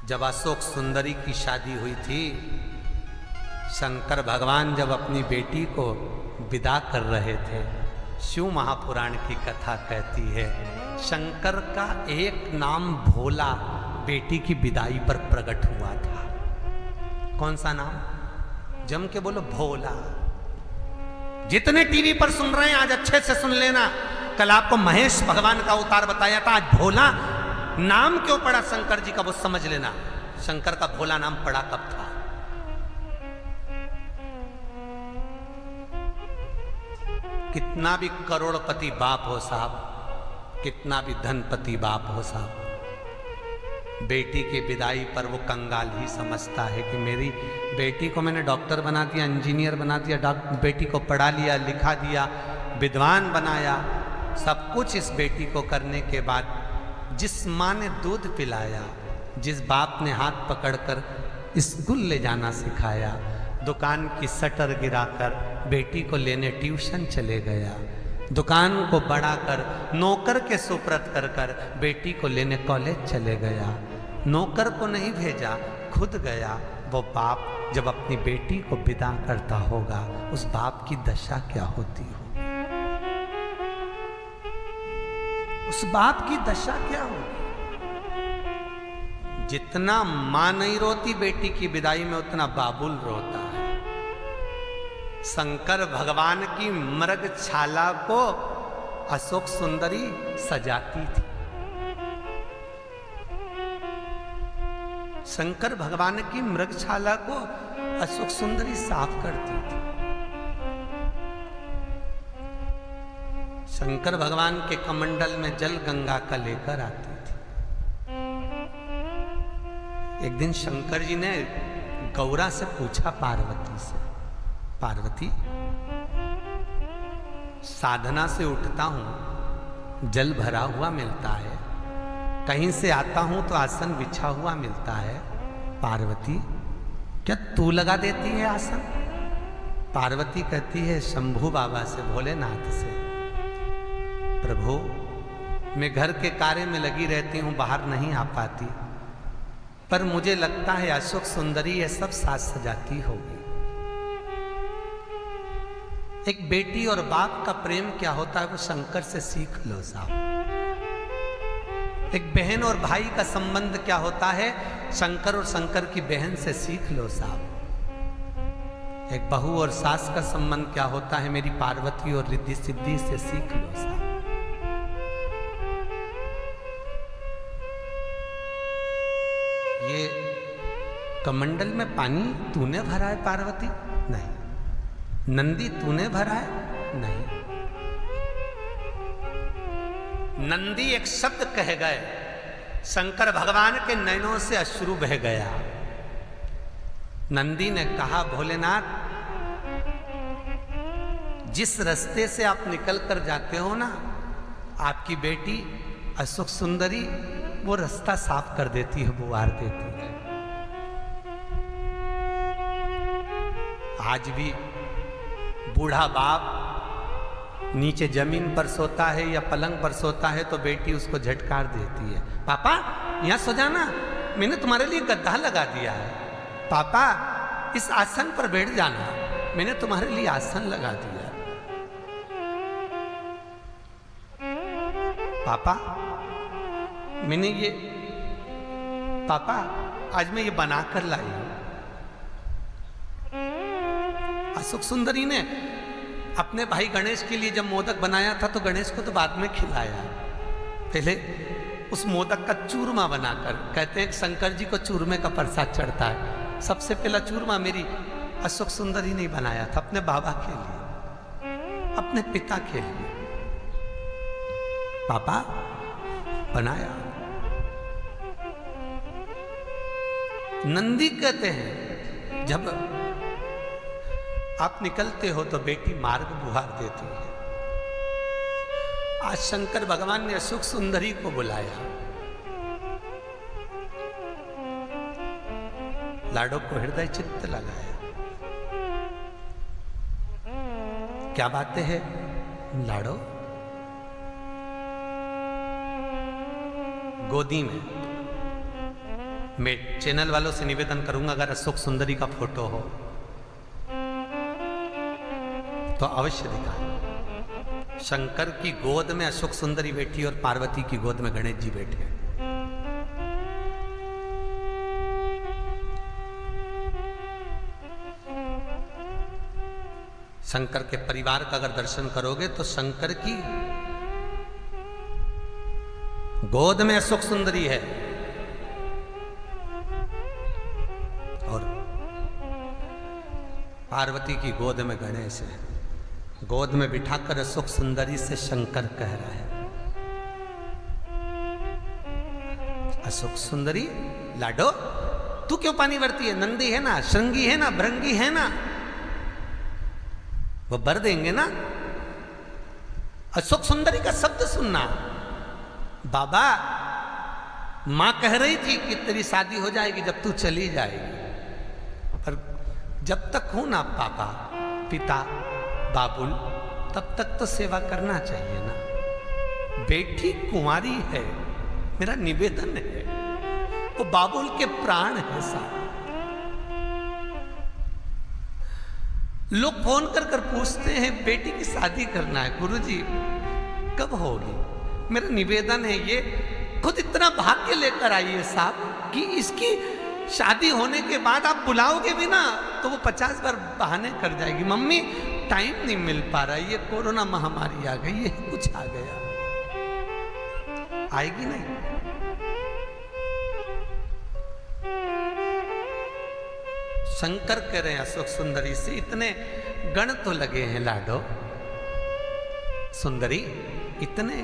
जब अशोक सुंदरी की शादी हुई थी, शंकर भगवान जब अपनी बेटी को विदा कर रहे थे, शिव महापुराण की कथा कहती है शंकर का एक नाम भोला बेटी की विदाई पर प्रकट हुआ था। कौन सा नाम? जम के बोलो, भोला। जितने टीवी पर सुन रहे हैं आज अच्छे से सुन लेना। कल आपको महेश भगवान का अवतार बताया था, आज भोला नाम क्यों पड़ा शंकर जी का वो समझ लेना। शंकर का भोला नाम पड़ा कब था? कितना भी करोड़पति बाप हो साहब, कितना भी धनपति बाप हो साहब, बेटी की विदाई पर वो कंगाल ही समझता है कि मेरी बेटी को मैंने डॉक्टर बना दिया, इंजीनियर बना दिया, बेटी को पढ़ा लिया, लिखा दिया, विद्वान बनाया, सब कुछ इस बेटी को करने के बाद जिस माँ ने दूध पिलाया, जिस बाप ने हाथ पकड़कर स्कूल ले जाना सिखाया, दुकान की शटर गिराकर बेटी को लेने ट्यूशन चले गया, दुकान को बढ़ाकर नौकर के सुपुर्द कर कर बेटी को लेने कॉलेज चले गया, नौकर को नहीं भेजा खुद गया, वो बाप जब अपनी बेटी को विदा करता होगा उस बाप की दशा क्या होती होगी, उस बाप की दशा क्या होगी। जितना मां नहीं रोती बेटी की विदाई में, उतना बाबुल रोता है। शंकर भगवान की मृग छाला को अशोक सुंदरी सजाती थी। शंकर भगवान की मृगशाला को अशोक सुंदरी साफ करती थी। शंकर भगवान के कमंडल में जल गंगा का लेकर आती थी। एक दिन शंकर जी ने गौरा से पूछा पार्वती से, पार्वती साधना से उठता हूं, जल भरा हुआ मिलता है, कहीं से आता हूं तो आसन बिछा हुआ मिलता है, पार्वती क्या तू लगा देती है आसन? पार्वती कहती है शंभू बाबा से, भोलेनाथ से, प्रभु मैं घर के कार्य में लगी रहती हूं, बाहर नहीं आ पाती, पर मुझे लगता है अशोक सुंदरी ये सब साज सजाती होगी। एक बेटी और बाप का प्रेम क्या होता है वो शंकर से सीख लो साहब। एक बहन और भाई का संबंध क्या होता है, शंकर और शंकर की बहन से सीख लो साहब। एक बहू और सास का संबंध क्या होता है, मेरी पार्वती और रिद्धि सिद्धि से सीख लो साहब। ये कमंडल में पानी तूने भरा है पार्वती? नहीं। नंदी तूने भरा है? नहीं। नंदी एक शब्द कह गए, शंकर भगवान के नयनों से अश्रु बह गया। नंदी ने कहा भोलेनाथ, जिस रास्ते से आप निकल कर जाते हो ना, आपकी बेटी अशोक सुंदरी वो रास्ता साफ कर देती है, बुआर देती है। आज भी बूढ़ा बाप नीचे जमीन पर सोता है या पलंग पर सोता है तो बेटी उसको झटकार देती है, पापा यहां सो जाना, मैंने तुम्हारे लिए गद्दा लगा दिया है, पापा इस आसन पर बैठ जाना, मैंने तुम्हारे लिए आसन लगा दिया। पापा मैंने ये, पापा आज मैं ये बना कर लाई हूं। अशोक सुंदरी ने अपने भाई गणेश के लिए जब मोदक बनाया था तो गणेश को तो बाद में खिलाया, पहले उस मोदक का चूरमा बनाकर, कहते हैं शंकर जी को चूरमे का प्रसाद चढ़ता है, सबसे पहला चूरमा मेरी अशोक सुंदरी ने बनाया था अपने बाबा के लिए, अपने पिता के लिए। पापा बनाया। नंदी कहते हैं जब आप निकलते हो तो बेटी मार्ग बुहार देती है। आज शंकर भगवान ने अशोक सुंदरी को बुलाया, लाडो को हृदय चित्त लगाया। क्या बातें हैं लाडो? गोदी में, मैं चैनल वालों से निवेदन करूंगा अगर अशोक सुंदरी का फोटो हो तो अवश्य दिखाएं। शंकर की गोद में अशोक सुंदरी बैठी और पार्वती की गोद में गणेश जी बैठे। शंकर के परिवार का अगर दर्शन करोगे तो शंकर की गोद में अशोक सुंदरी है और पार्वती की गोद में गणेश है। गोद में बिठाकर अशोक सुंदरी से शंकर कह रहा है, अशोक सुंदरी लाडो तू क्यों पानी भरती है? नंदी है ना, श्रृंगी है ना, भृंगी है ना, वो भर देंगे ना। अशोक सुंदरी का शब्द सुनना। बाबा मां कह रही थी कि तेरी शादी हो जाएगी जब तू चली जाएगी, पर जब तक हो ना पापा पिता बाबुल तब तक तो सेवा करना चाहिए ना। बेटी कुंवारी है, मेरा निवेदन है, वो बाबुल के प्राण है साहब। लोग फोन कर कर पूछते हैं बेटी की शादी करना है, गुरुजी कब होगी? मेरा निवेदन है ये खुद इतना भाग्य लेकर आइए साहब कि इसकी शादी होने के बाद आप बुलाओगे भी ना तो वो 50 बार बहाने कर जाएगी, मम्मी टाइम नहीं मिल पा रहा, ये कोरोना महामारी आ गई, ये कुछ आ गया। आएगी नहीं। शंकर कह रहे हैं अशोक सुंदरी से, इतने गण तो लगे हैं लाडो सुंदरी, इतने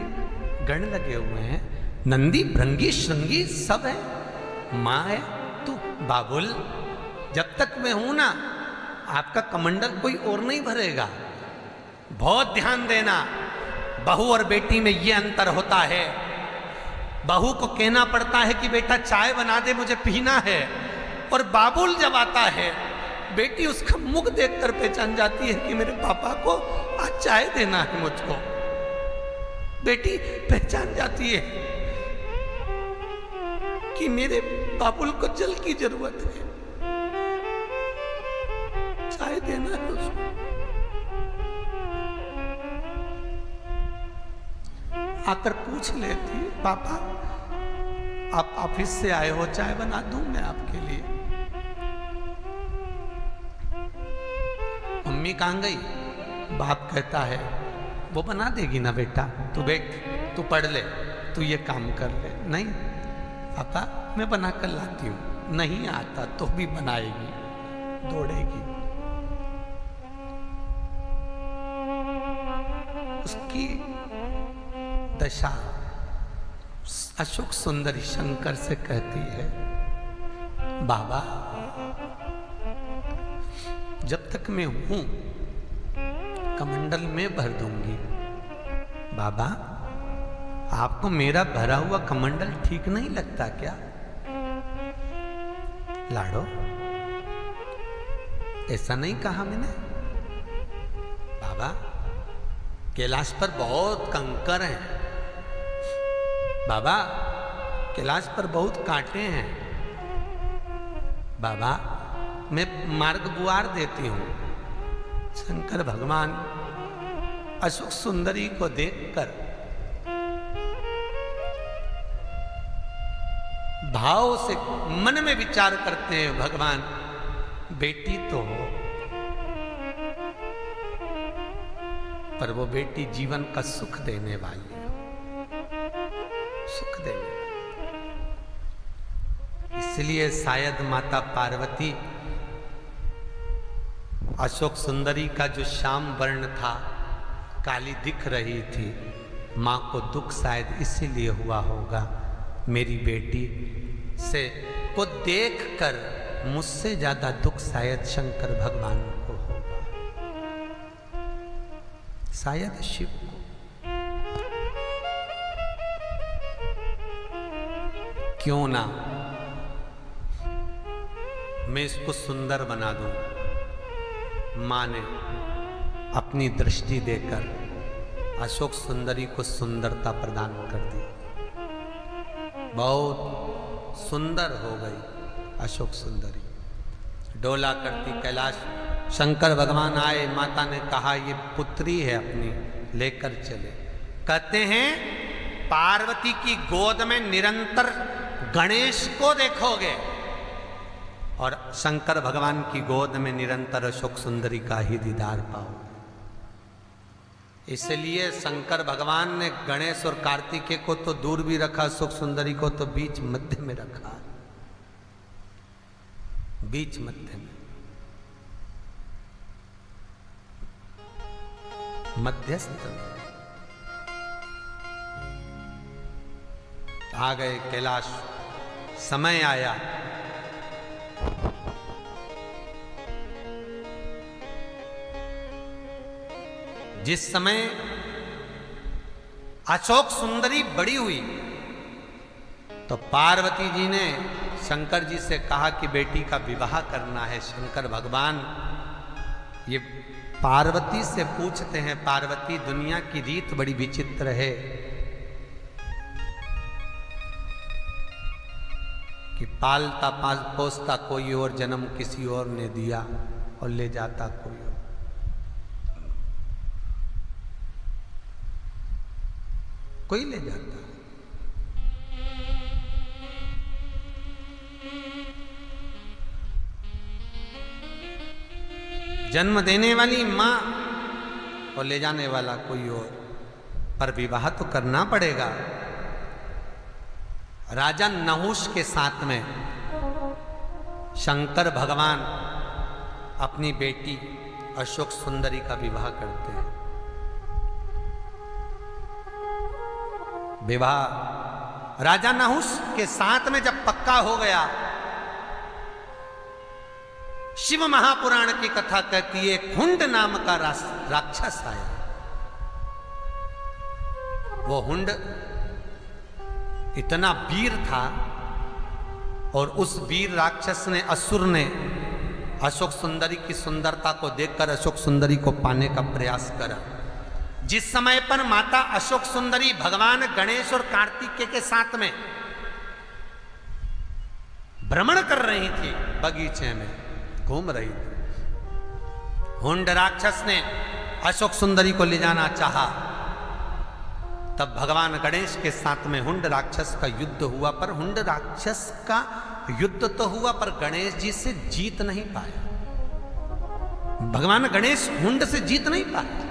गण लगे हुए हैं, नंदी भृंगी श्रृंगी सब है, माँ है तू बाबुल, जब तक मैं हूं ना आपका कमंडल कोई और नहीं भरेगा। बहुत ध्यान देना, बहू और बेटी में ये अंतर होता है। बहू को कहना पड़ता है कि बेटा चाय बना दे मुझे पीना है, और बाबुल जब आता है बेटी उसका मुख देखकर पहचान जाती है कि मेरे पापा को आज चाय देना है मुझको। बेटी पहचान जाती है कि मेरे बाबुल को जल की जरूरत है, चाय देना है उसको। आकर पूछ लेती है पापा आप ऑफिस से आए हो, चाय बना दूं मैं आपके लिए? मम्मी कहां गई? बाप कहता है वो बना देगी ना बेटा, तू बैठ, तू पढ़ ले, तू ये काम कर ले। नहीं पापा मैं बना कर लाती हूं। नहीं आता तो भी बनाएगी, दौड़ेगी। उसकी दशा अशोक सुंदरी शंकर से कहती है बाबा जब तक मैं हूं कमंडल में भर दूंगी। बाबा आपको मेरा भरा हुआ कमंडल ठीक नहीं लगता क्या? लाडो ऐसा नहीं कहा मैंने। बाबा कैलाश पर बहुत कंकर हैं, बाबा कैलाश पर बहुत कांटे हैं, बाबा मैं मार्ग बुआर देती हूं। शंकर भगवान अशोक सुंदरी को देखकर भाव से मन में विचार करते हैं, भगवान बेटी तो हो पर वो बेटी जीवन का सुख देने वाली हो, सुख देने वाली। इसलिए शायद माता पार्वती अशोक सुंदरी का जो श्याम वर्ण था, काली दिख रही थी, मां को दुख शायद इसीलिए हुआ होगा, मेरी बेटी से को देखकर मुझसे ज्यादा दुख शायद शंकर भगवान को होगा, शायद शिव को। क्यों ना मैं इसको सुंदर बना दूं। मां ने अपनी दृष्टि देकर अशोक सुंदरी को सुंदरता प्रदान कर दी, बहुत सुंदर हो गई अशोक सुंदरी। डोला करती कैलाश शंकर भगवान आए, माता ने कहा ये पुत्री है अपनी, लेकर चले। कहते हैं पार्वती की गोद में निरंतर गणेश को देखोगे और शंकर भगवान की गोद में निरंतर अशोक सुंदरी का ही दीदार पाओ। इसलिए शंकर भगवान ने गणेश और कार्तिकेय को तो दूर भी रखा, अशोक सुंदरी को तो बीच मध्य में रखा, बीच मध्य में, मध्यस्थ में। आ गए कैलाश, समय आया जिस समय अशोक सुंदरी बड़ी हुई तो पार्वती जी ने शंकर जी से कहा कि बेटी का विवाह करना है। शंकर भगवान ये पार्वती से पूछते हैं, पार्वती दुनिया की रीत बड़ी विचित्र है कि पालता पोसता कोई और, जन्म किसी और ने दिया और ले जाता कोई और। कोई ले जाता। जन्म देने वाली मां और ले जाने वाला कोई और, पर विवाह तो करना पड़ेगा। राजा नहुष के साथ में शंकर भगवान अपनी बेटी अशोक सुंदरी का विवाह करते हैं। विवाह राजा नहुष के साथ में जब पक्का हो गया, शिव महापुराण की कथा कहती है हुंड नाम का राक्षस आया। वो हुंड इतना वीर था और उस वीर राक्षस ने, असुर ने अशोक सुंदरी की सुंदरता को देखकर अशोक सुंदरी को पाने का प्रयास करा। जिस समय पर माता अशोक सुंदरी भगवान गणेश और कार्तिकेय के साथ में भ्रमण कर रही थी, बगीचे में घूम रही थी, हुंड राक्षस ने अशोक सुंदरी को ले जाना चाहा। तब भगवान गणेश के साथ में हुंड राक्षस का युद्ध हुआ, पर हुंड राक्षस का युद्ध तो हुआ पर गणेश जी से जीत नहीं पाया। भगवान गणेश हुंड से जीत नहीं पाए,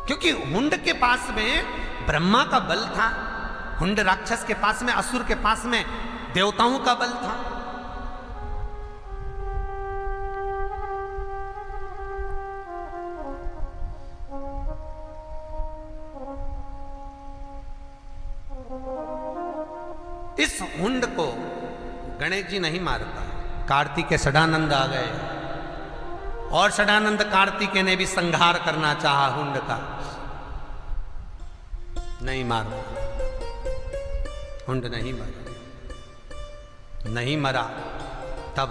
क्योंकि हुंड के पास में ब्रह्मा का बल था, हुंड राक्षस के पास में, असुर के पास में देवताओं का बल था। इस हुंड को गणेश जी नहीं मार पाए। कार्तिकेय षडानंद आ गए और षडानंद कार्तिकेय ने भी संहार करना चाहा हुंड का, नहीं मारा, हुंड नहीं मरा, नहीं मरा। तब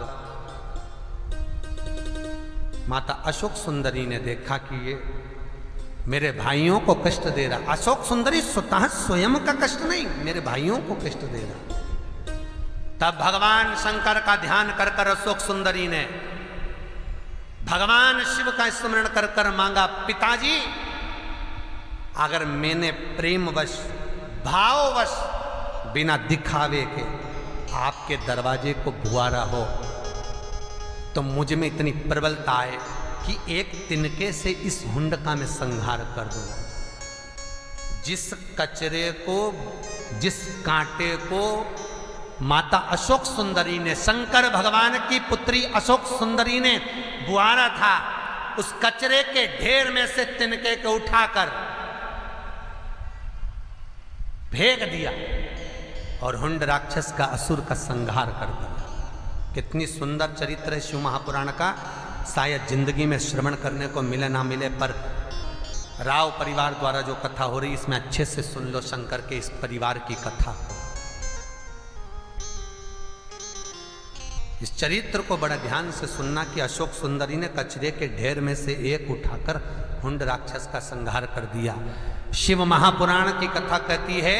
माता अशोक सुंदरी ने देखा कि ये मेरे भाइयों को कष्ट दे रहा। अशोक सुंदरी स्वतः स्वयं का कष्ट नहीं, मेरे भाइयों को कष्ट दे रहा। तब भगवान शंकर का ध्यान कर कर अशोक सुंदरी ने भगवान शिव का स्मरण कर कर मांगा, पिताजी अगर मैंने प्रेमवश, भाववश, बिना दिखावे के आपके दरवाजे को बुआरा हो तो मुझ में इतनी प्रबलता आए कि एक तिनके से इस हुंड का मैं संहार कर दूं। जिस कचरे को, जिस कांटे को माता अशोक सुंदरी ने, शंकर भगवान की पुत्री अशोक सुंदरी ने बुआरा था, उस कचरे के ढेर में से तिनके को उठाकर फेंक दिया और हुंड राक्षस का, असुर का संहार कर दिया। कितनी सुंदर चरित्र है शिव महापुराण का। शायद जिंदगी में श्रवण करने को मिले ना मिले, पर राव परिवार द्वारा जो कथा हो रही इसमें अच्छे से सुन लो शंकर के इस परिवार की कथा। इस चरित्र को बड़ा ध्यान से सुनना कि अशोक सुंदरी ने कचरे के ढेर में से एक उठाकर हुंड राक्षस का संहार कर दिया। शिव महापुराण की कथा कहती है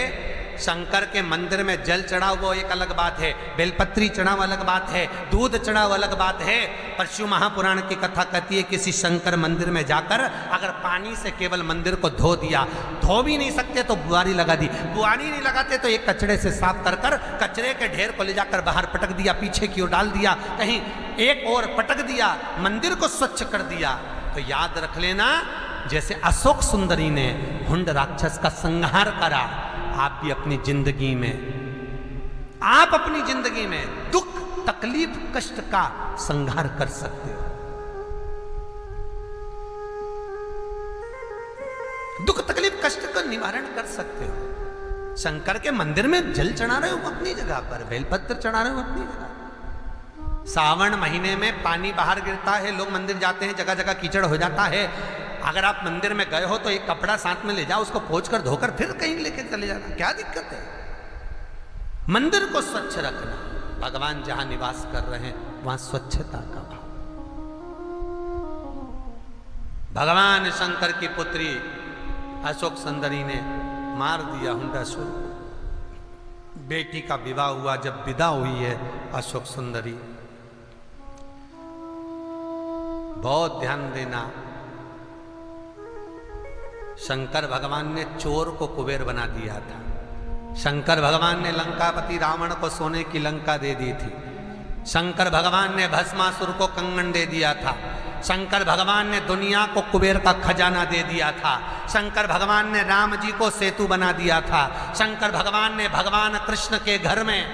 शंकर के मंदिर में जल चढ़ा वो एक अलग बात है, बेलपत्री चढ़ा अलग बात है, दूध चढ़ा अलग बात है, पर शिव महापुराण की कथा कहती है किसी शंकर मंदिर में जाकर अगर पानी से केवल मंदिर को धो दिया, धो भी नहीं सकते तो बुआरी लगा दी, बुआरी नहीं लगाते तो एक कचड़े से साफ कर कर कचरे के ढेर को ले जाकर बाहर पटक दिया, पीछे की ओर डाल दिया, कहीं एक और पटक दिया, मंदिर को स्वच्छ कर दिया। तो याद रख लेना, जैसे अशोक सुंदरी ने हुंड राक्षस का संहार करा, आप भी अपनी जिंदगी में, आप अपनी जिंदगी में दुख, तकलीफ, कष्ट का संहार कर सकते हो। दुख, तकलीफ, कष्ट का निवारण कर सकते हो। शंकर के मंदिर में जल चढ़ा रहे हो अपनी जगह पर, बेलपत्र चढ़ा रहे हो अपनी जगह। सावन महीने में पानी बाहर गिरता है, लोग मंदिर जाते हैं, जगह जगह कीचड़ हो जाता है। अगर आप मंदिर में गए हो तो एक कपड़ा साथ में ले जाओ, उसको पोंछ कर धोकर फिर कहीं लेके चले जाना, क्या दिक्कत है। मंदिर को स्वच्छ रखना, भगवान जहां निवास कर रहे हैं वहां स्वच्छता का भाव। भगवान शंकर की पुत्री अशोक सुंदरी ने मार दिया हुंडासुर को। बेटी का विवाह हुआ, जब विदा हुई है अशोक सुंदरी, बहुत ध्यान देना, शंकर भगवान ने चोर को कुबेर बना दिया था। शंकर भगवान ने लंकापति रावण को सोने की लंका दे दी थी। शंकर भगवान ने भस्मासुर को कंगन दे दिया था। शंकर भगवान ने दुनिया को कुबेर का खजाना दे दिया था। शंकर भगवान ने राम जी को सेतु बना दिया था। शंकर भगवान ने भगवान कृष्ण के घर में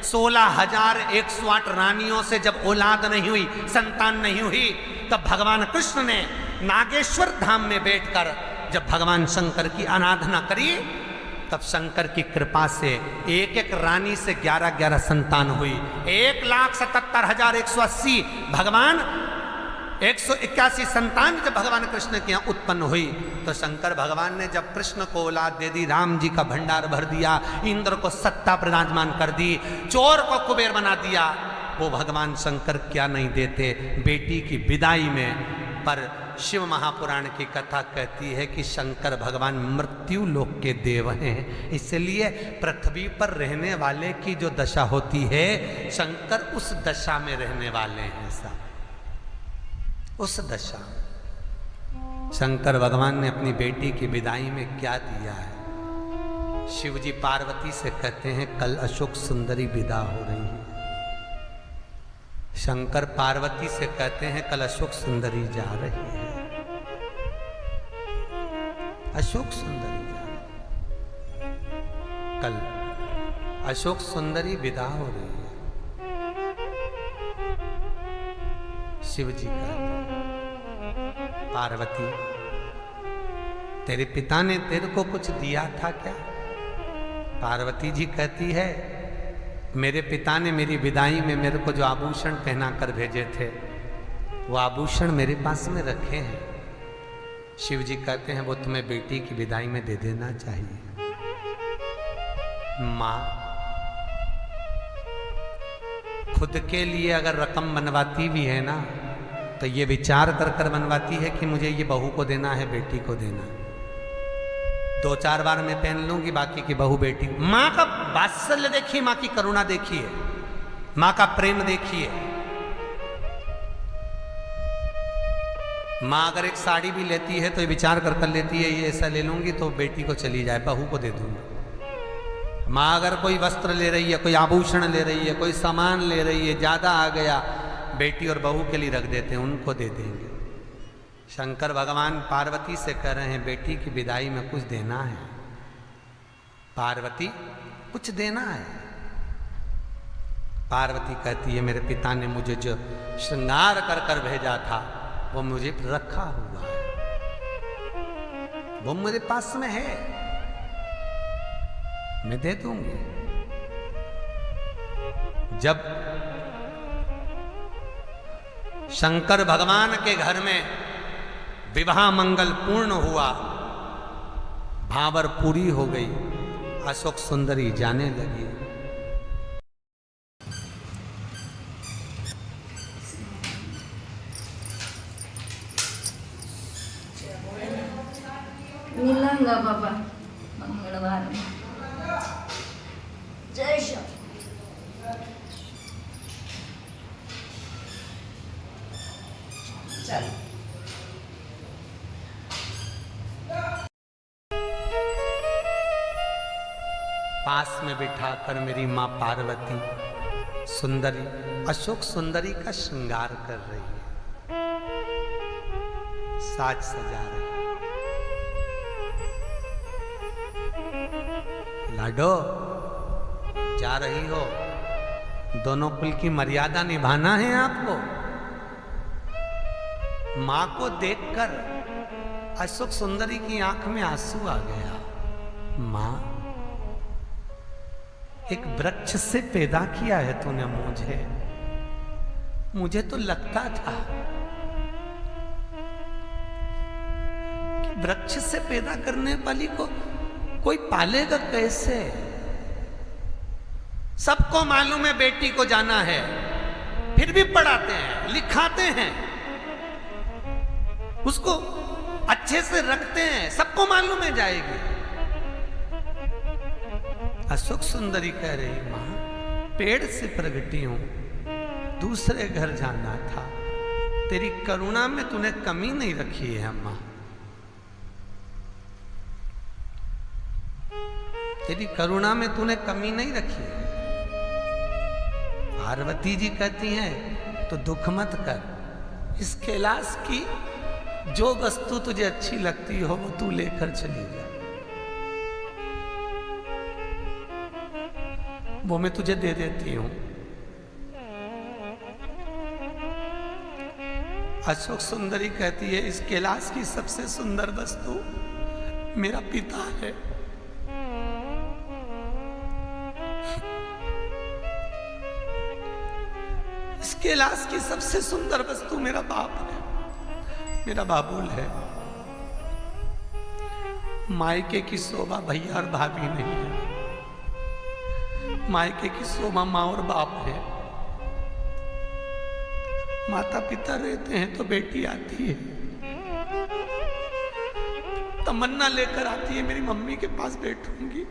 16,108 रानियों से जब औलाद नहीं हुई, संतान नहीं हुई, तब भगवान कृष्ण ने नागेश्वर धाम में बैठकर जब भगवान शंकर की आराधना करी, तब शंकर की कृपा से एक एक रानी से 11-11 संतान हुई। 1,77,180 भगवान 181 संतान जब भगवान कृष्ण के यहाँ उत्पन्न हुई, तो शंकर भगवान ने जब कृष्ण को औलाद दे दी, राम जी का भंडार भर दिया, इंद्र को सत्ता प्रदान कर दी, चोर को कुबेर बना दिया, वो भगवान शंकर क्या नहीं देते बेटी की विदाई में। पर शिव महापुराण की कथा कहती है कि शंकर भगवान मृत्यु लोक के देव हैं, इसलिए पृथ्वी पर रहने वाले की जो दशा होती है, शंकर उस दशा में रहने वाले हैं। सब उस दशा शंकर भगवान ने अपनी बेटी की विदाई में क्या दिया है। शिव जी पार्वती से कहते हैं कल अशोक सुंदरी विदा हो रही है। शंकर पार्वती से कहते हैं कल अशोक सुंदरी जा रही है। अशोक सुंदरी जा रही है, कल अशोक सुंदरी विदा हो रही है। शिव जी कहते हैं पार्वती तेरे पिता ने तेरे को कुछ दिया था क्या? पार्वती जी कहती है मेरे पिता ने मेरी विदाई में मेरे को जो आभूषण पहना कर भेजे थे, वो आभूषण मेरे पास में रखे हैं। शिव जी कहते हैं वो तुम्हें बेटी की विदाई में दे देना चाहिए। माँ खुद के लिए अगर रकम बनवाती भी है ना, तो ये विचार कर कर बनवाती है कि मुझे ये बहू को देना है, बेटी को देना। 2-4 बार मैं पहन लूंगी, बाकी की बहू बेटी। माँ का वात्सल्य देखिए, माँ की करुणा देखिए, माँ का प्रेम देखिए। माँ अगर एक साड़ी भी लेती है तो ये विचार कर कर लेती है ये ऐसा ले लूंगी तो बेटी को चली जाए, बहू को दे दूंगी। माँ अगर कोई वस्त्र ले रही है, कोई आभूषण ले रही है, कोई सामान ले रही है, ज्यादा आ गया, बेटी और बहू के लिए रख देते हैं, उनको दे देंगे। शंकर भगवान पार्वती से कह रहे हैं बेटी की विदाई में कुछ देना है। पार्वती कुछ देना है। पार्वती कहती है मेरे पिता ने मुझे जो श्रृंगार कर कर भेजा था वो मुझे रखा हुआ है, वो मेरे पास में है, मैं दे दूंगी। जब शंकर भगवान के घर में विवाह मंगल पूर्ण हुआ, भावर पूरी हो गई, अशोक सुंदरी जाने लगी। मिलेंगे बाबा मंगलवार में। जय श्री चल। पास में बिठाकर मेरी माँ पार्वती सुंदरी अशोक सुंदरी का श्रृंगार कर रही है, साज सजा रही है। लाडो जा रही हो, दोनों कुल की मर्यादा निभाना है आपको। मां को देखकर अशोक सुंदरी की आंख में आंसू आ गया। मां एक वृक्ष से पैदा किया है तूने मुझे तो लगता था कि वृक्ष से पैदा करने वाली को कोई पालेगा कैसे? सबको मालूम है बेटी को जाना है, फिर भी पढ़ाते हैं, लिखाते हैं, उसको अच्छे से रखते हैं, सबको मालूम है जाएगी। अशोक सुंदरी कह रही मां पेड़ से प्रगटी हूं, दूसरे घर जाना था, तेरी करुणा में तूने कमी नहीं रखी है। मां तेरी करुणा में तूने कमी नहीं रखी है। पार्वती जी कहती हैं तो दुख मत कर, इस कैलाश की जो वस्तु तुझे अच्छी लगती हो वो तू लेकर चली जा, वो मैं तुझे दे देती हूं। अशोक सुंदरी कहती है इस कैलाश की सबसे सुंदर वस्तु मेरा पिता है। इस कैलाश की सबसे सुंदर वस्तु मेरा बाप है, मेरा बाबुल है। मायके की शोभा भैया और भाभी नहीं है, मायके की शोभा माँ और बाप है। माता पिता रहते हैं तो बेटी आती है, तमन्ना लेकर आती है मेरी मम्मी के पास बैठूंगी,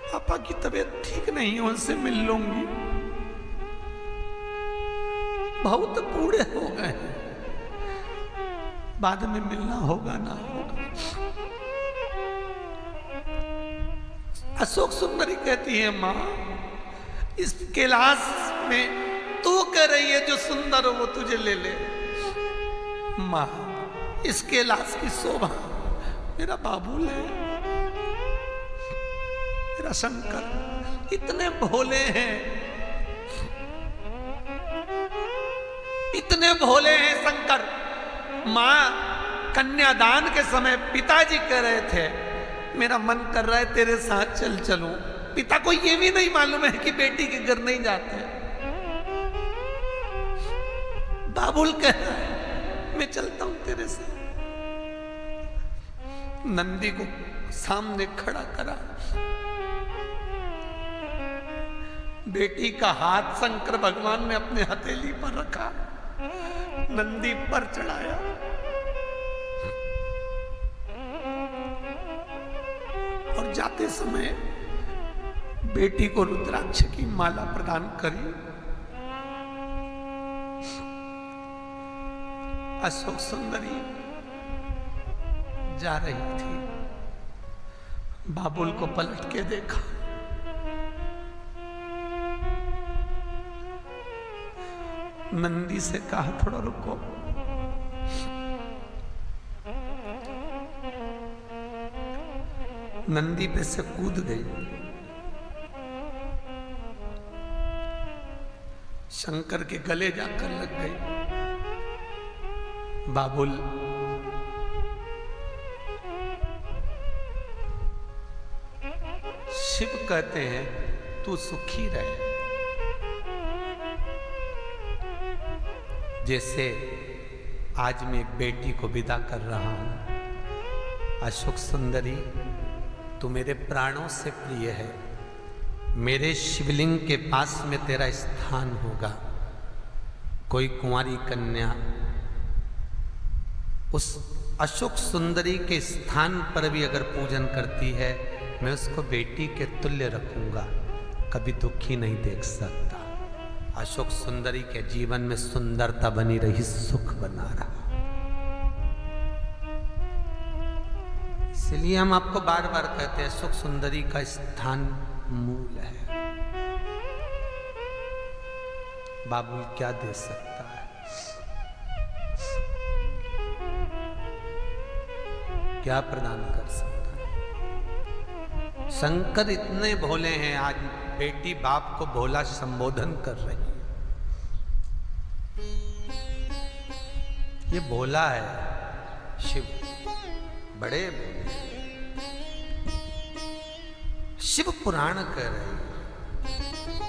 पापा की तबीयत ठीक नहीं है उनसे मिल लूंगी। बहुत बूढ़े हो गए हैं, बाद में मिलना होगा ना होगा। अशोक सुंदरी कहती है माँ इस कैलाश में तू कह रही है जो सुंदर हो वो तुझे ले ले। माँ इस कैलाश की शोभा मेरा बाबुल है, मेरा शंकर। इतने भोले हैं, इतने भोले हैं शंकर। माँ कन्यादान के समय पिताजी कह रहे थे मेरा मन कर रहा है तेरे साथ चल चलूं। पिता को ये भी नहीं मालूम है कि बेटी के घर नहीं जाते। बाबुल कह रहा है मैं चलता हूं तेरे साथ। नंदी को सामने खड़ा करा, बेटी का हाथ शंकर भगवान ने अपने हथेली पर रखा, नंदी पर चढ़ाया। और जाते समय बेटी को रुद्राक्ष की माला प्रदान करी। अशोक सुंदरी जा रही थी, बाबुल को पलट के देखा, नंदी से कहा थोड़ा रुको। नंदी पे से कूद गई, शंकर के गले जाकर लग गई। बाबुल शिव कहते हैं तू सुखी रहे। जैसे आज मैं एक बेटी को विदा कर रहा हूं, अशोक सुंदरी तू मेरे प्राणों से प्रिय है, मेरे शिवलिंग के पास में तेरा स्थान होगा। कोई कुंवारी कन्या उस अशोक सुंदरी के स्थान पर भी अगर पूजन करती है, मैं उसको बेटी के तुल्य रखूंगा, कभी दुखी नहीं देख सकता। अशोक सुंदरी के जीवन में सुंदरता बनी रही, सुख बना रहा। इसलिए हम आपको बार बार कहते हैं अशोक सुंदरी का स्थान मूल है। बाबुल क्या दे सकता है? क्या प्रदान कर सकता है? शंकर इतने भोले हैं, आज बेटी बाप को भोला संबोधन कर रही है। ये भोला है शिव, बड़े भोले। शिव पुराण कह रहे हैं,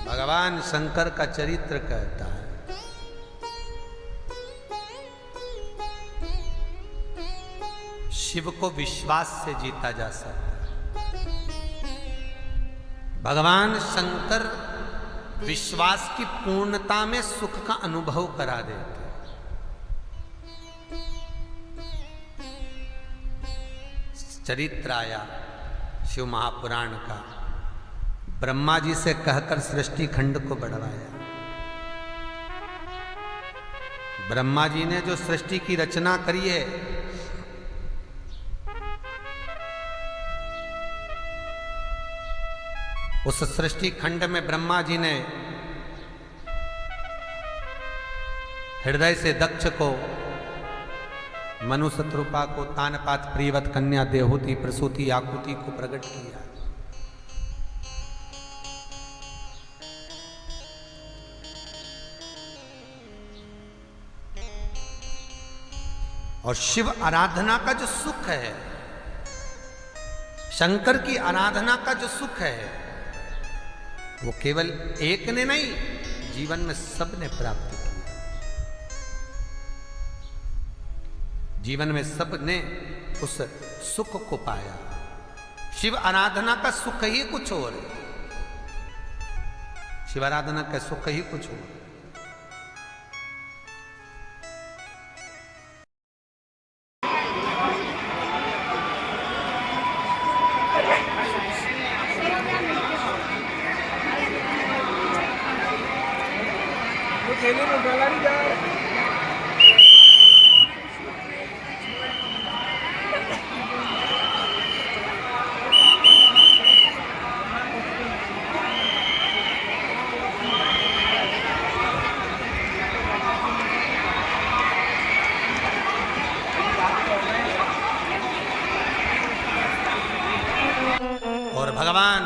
भगवान शंकर का चरित्र कहता है। शिव को विश्वास से जीता जा सकता है। भगवान शंकर विश्वास की पूर्णता में सुख का अनुभव करा देते। चरित्र आया शिव महापुराण का, ब्रह्मा जी से कहकर सृष्टि खंड को बढ़वाया। ब्रह्मा जी ने जो सृष्टि की रचना करी है, उस सृष्टि खंड में ब्रह्मा जी ने हृदय से दक्ष को, मनु शत्रुपा को, तानपात प्रियवत कन्या देहूति प्रसूति आकुति को प्रकट किया। और शिव आराधना का जो सुख है, शंकर की आराधना का जो सुख है, वो केवल एक ने नहीं, जीवन में सबने प्राप्त किया। जीवन में सबने उस सुख को पाया। शिव आराधना का सुख ही कुछ और है। शिव आराधना का सुख ही कुछ और। भगवान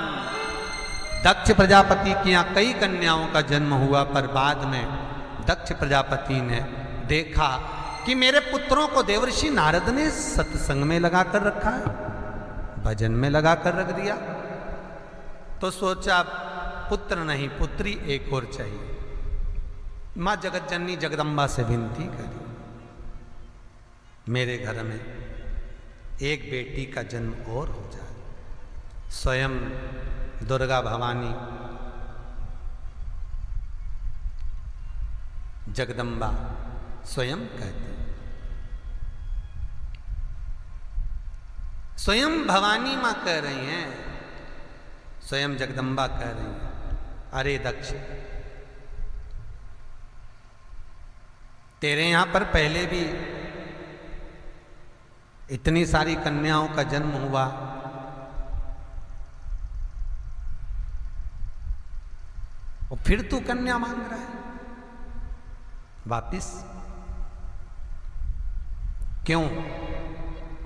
दक्ष प्रजापति की यहाँ कई कन्याओं का जन्म हुआ, पर बाद में दक्ष प्रजापति ने देखा कि मेरे पुत्रों को देवर्षि नारद ने सत्संग में लगा कर रखा है, भजन में लगा कर रख दिया। तो सोचा पुत्र नहीं पुत्री एक और चाहिए। मां जगत जननी जगदम्बा से विनती करी, मेरे घर में एक बेटी का जन्म और हो जाए। स्वयं दुर्गा भवानी जगदम्बा स्वयं कहती, स्वयं भवानी मां कह रही हैं, स्वयं जगदम्बा कह रही हैं, अरे दक्ष, तेरे यहां पर पहले भी इतनी सारी कन्याओं का जन्म हुआ, और फिर तू कन्या मांग रहा है वापिस क्यों?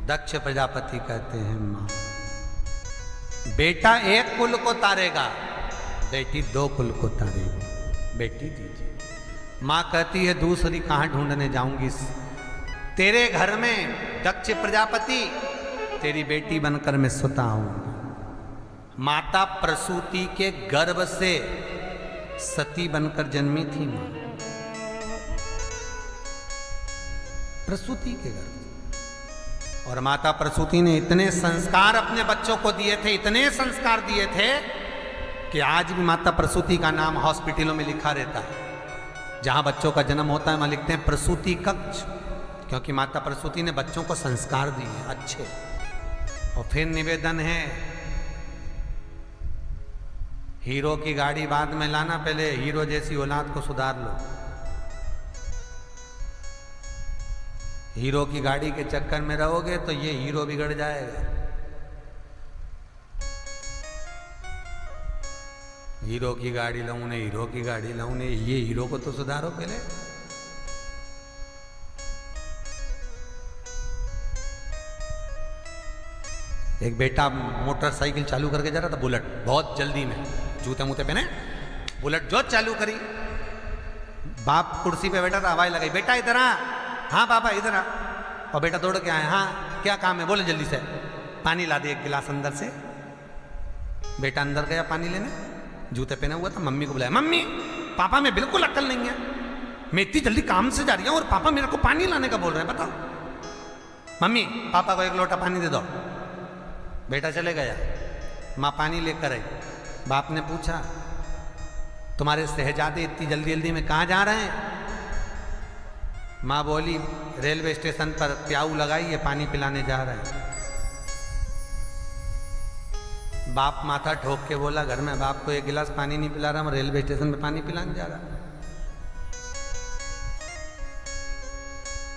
दक्ष प्रजापति कहते हैं, मां बेटा एक कुल को तारेगा, बेटी दो कुल को तारेगी, बेटी दीजिए। मां कहती है दूसरी कहां ढूंढने जाऊंगी, तेरे घर में दक्ष प्रजापति तेरी बेटी बनकर मैं सुता आऊंगा। माता प्रसूति के गर्भ से सती बनकर जन्मी थी मां, प्रसूति के गर्भ। और माता प्रसूति ने इतने संस्कार अपने बच्चों को दिए थे, इतने संस्कार दिए थे कि आज भी माता प्रसूति का नाम हॉस्पिटलों में लिखा रहता है। जहां बच्चों का जन्म होता है वहां लिखते हैं प्रसूति कक्ष, क्योंकि माता प्रसूति ने बच्चों को संस्कार दिए अच्छे। और फिर निवेदन है, हीरो की गाड़ी बाद में लाना, पहले हीरो जैसी औलाद को सुधार लो। हीरो की गाड़ी के चक्कर में रहोगे तो ये हीरो बिगड़ जाएगा। हीरो की गाड़ी लाऊं ने, हीरो की गाड़ी लाऊं ने, ये हीरो को तो सुधारो पहले। एक बेटा मोटरसाइकिल चालू करके जा रहा था, बुलेट, बहुत जल्दी में, जूते मूते पहने, बुलेट जो चालू करी, बाप कुर्सी पे बैठा था, आवाज लगाई, बेटा इधर आ। हाँ पापा इधर आ। और बेटा दौड़ के आया, हाँ क्या काम है, बोले जल्दी से। पानी ला दे एक गिलास अंदर से। बेटा अंदर गया पानी लेने, जूते पहने हुआ था, मम्मी को बुलाया, मम्मी पापा में बिल्कुल अक्ल नहीं है, मैं इतनी जल्दी काम से जा रही हूँ और पापा मेरे को पानी लाने का बोल रहे हैं, बताओ। मम्मी पापा को एक लोटा पानी दे दो। बेटा चले गया, माँ पानी लेकर आई। बाप ने पूछा, तुम्हारे शहजादे इतनी जल्दी जल्दी में कहाँ जा रहे हैं? माँ बोली, रेलवे स्टेशन पर प्याऊ लगाई है, पानी पिलाने जा रहे हैं। बाप माथा ठोक के बोला, घर में बाप को एक गिलास पानी नहीं पिला रहा, मैं रेलवे स्टेशन पे पानी पिलाने जा रहा।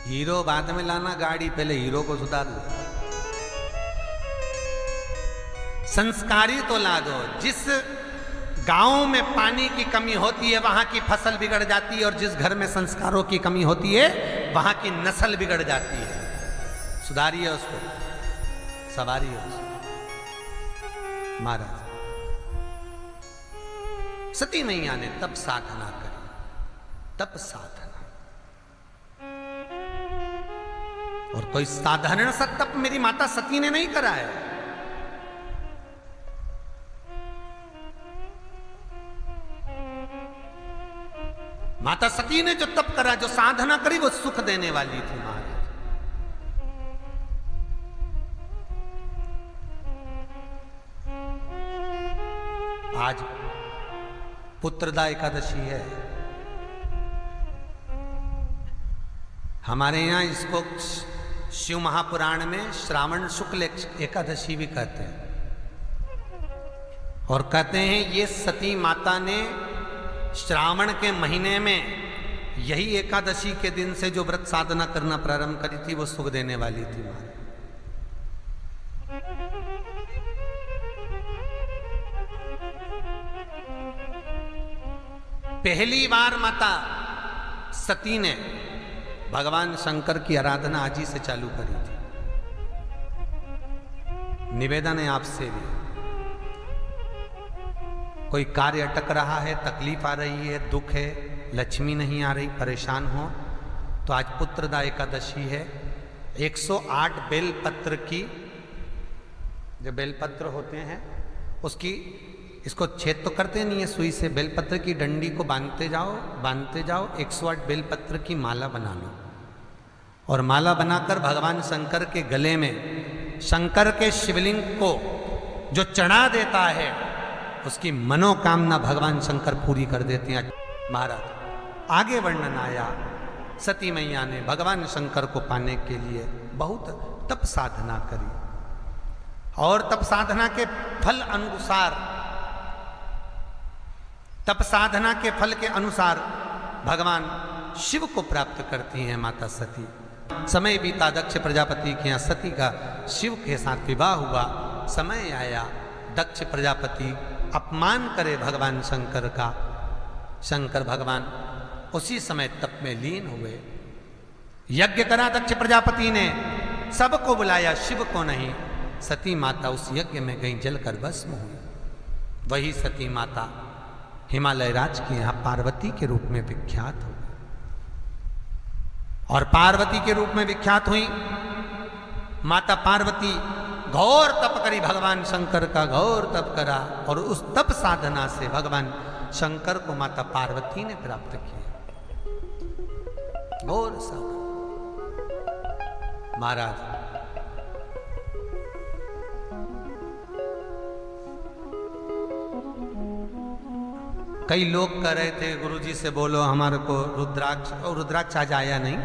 हीरो बाद में लाना, गाड़ी पहले हीरो को सुधार लो। संस्कारी तो ला दो। जिस गांव में पानी की कमी होती है, वहां की फसल बिगड़ जाती है, और जिस घर में संस्कारों की कमी होती है वहां की नस्ल बिगड़ जाती है। सुधारिए उसको, सवारिए उसको। महाराज सती मैया ने तब साधना करी, तब साधना। और कोई साधारण सा तप मेरी माता सती ने नहीं करा है। माता सती ने जो तप करा, जो साधना करी, वो सुख देने वाली थी महाराज। आज पुत्रदा एकादशी है हमारे यहां, इसको शिव महापुराण में श्रावण शुक्ल एकादशी भी कहते हैं। और कहते हैं ये सती माता ने श्रावण के महीने में यही एकादशी के दिन से जो व्रत साधना करना प्रारंभ करी थी, वो सुख देने वाली थी महाराज। पहली बार माता सती ने भगवान शंकर की आराधना आज ही से चालू करी थी। निवेदन है आपसे भी, कोई कार्य अटक रहा है, तकलीफ आ रही है, दुख है, लक्ष्मी नहीं आ रही, परेशान हो, तो आज पुत्रदा एकादशी है। 108 बेलपत्र की, जो बेलपत्र होते हैं उसकी, इसको छेद तो करते नहीं है सुई से, बेलपत्र की डंडी को बांधते जाओ 108 बेलपत्र की माला बना लो। और माला बनाकर भगवान शंकर के गले में, शंकर के शिवलिंग को जो चढ़ा देता है, उसकी मनोकामना भगवान शंकर पूरी कर देते हैं महाराज। आगे वर्णन आया, सती मैया ने भगवान शंकर को पाने के लिए बहुत तप साधना करी, और तप साधना के फल अनुसार, तप साधना के फल के अनुसार भगवान शिव को प्राप्त करती हैं माता सती। समय बीता, दक्ष प्रजापति के यहाँ सती का शिव के साथ विवाह हुआ। समय आया, दक्ष प्रजापति अपमान करे भगवान शंकर का। शंकर भगवान उसी समय तप में लीन हुए। यज्ञ करा दक्ष प्रजापति ने, सबको बुलाया, शिव को नहीं। सती माता उस यज्ञ में गई, जलकर भस्म हुई। वही सती माता हिमालय राज के यहाँ पार्वती के रूप में विख्यात हो गई। और पार्वती के रूप में विख्यात हुई माता पार्वती। घोर तप करी भगवान शंकर का, घोर तप करा, और उस तप साधना से भगवान शंकर को माता पार्वती ने प्राप्त किया। घोर साधना महाराज। कई लोग कह रहे थे गुरुजी से बोलो हमारे को रुद्राक्ष, और रुद्राक्ष आज आया नहीं,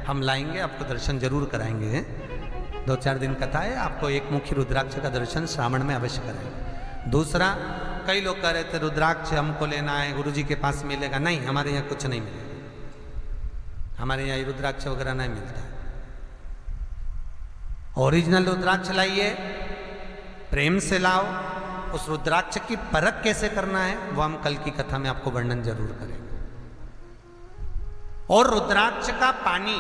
हम लाएंगे, आपको दर्शन जरूर कराएंगे। 2-4 दिन कथा है, आपको एक मुखी रुद्राक्ष का दर्शन श्रावण में अवश्य कराएंगे। दूसरा, कई लोग कह रहे थे रुद्राक्ष हमको लेना है, गुरुजी के पास मिलेगा। नहीं, हमारे यहाँ कुछ नहीं मिलेगा, हमारे यहाँ रुद्राक्ष वगैरह नहीं मिलता है। ओरिजिनल रुद्राक्ष लाइए, प्रेम से लाओ। उस रुद्राक्ष की परख कैसे करना है वो हम कल की कथा में आपको वर्णन जरूर करेंगे। और रुद्राक्ष का पानी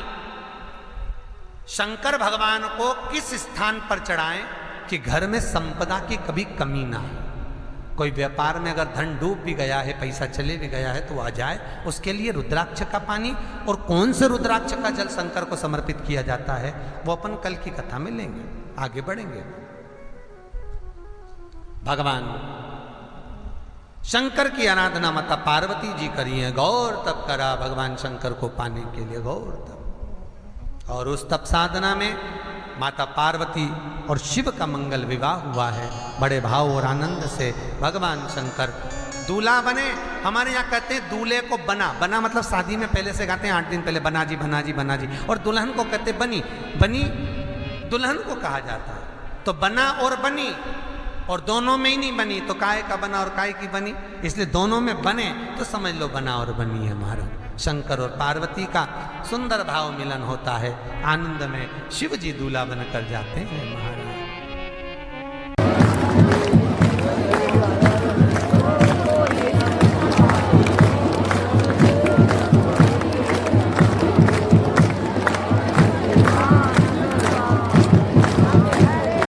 शंकर भगवान को किस स्थान पर चढ़ाएं कि घर में संपदा की कभी कमी ना हो। कोई व्यापार में अगर धन डूब भी गया है, पैसा चले भी गया है, तो आ जाए, उसके लिए रुद्राक्ष का पानी। और कौन से रुद्राक्ष का जल शंकर को समर्पित किया जाता है वो अपन कल की कथा में लेंगे, आगे बढ़ेंगे। भगवान शंकर की आराधना माता पार्वती जी करी है, गौर तप करा भगवान शंकर को पाने के लिए, गौर तप। और उस तप साधना में माता पार्वती और शिव का मंगल विवाह हुआ है। बड़े भाव और आनंद से भगवान शंकर दूल्हा बने। हमारे यहाँ कहते हैं दूल्हे को बना, बना मतलब शादी में पहले से गाते हैं 8 दिन पहले, बना जी बना जी बना जी। और दुल्हन को कहते बनी, बनी दुल्हन को कहा जाता है। तो बना और बनी, और दोनों में ही नहीं बनी तो काय का बना और काय की बनी, इसलिए दोनों में बने तो समझ लो बना और बनी है महाराज। शंकर और पार्वती का सुंदर भाव मिलन होता है, आनंद में शिव जी दूल्हा बनकर जाते हैं महाराज।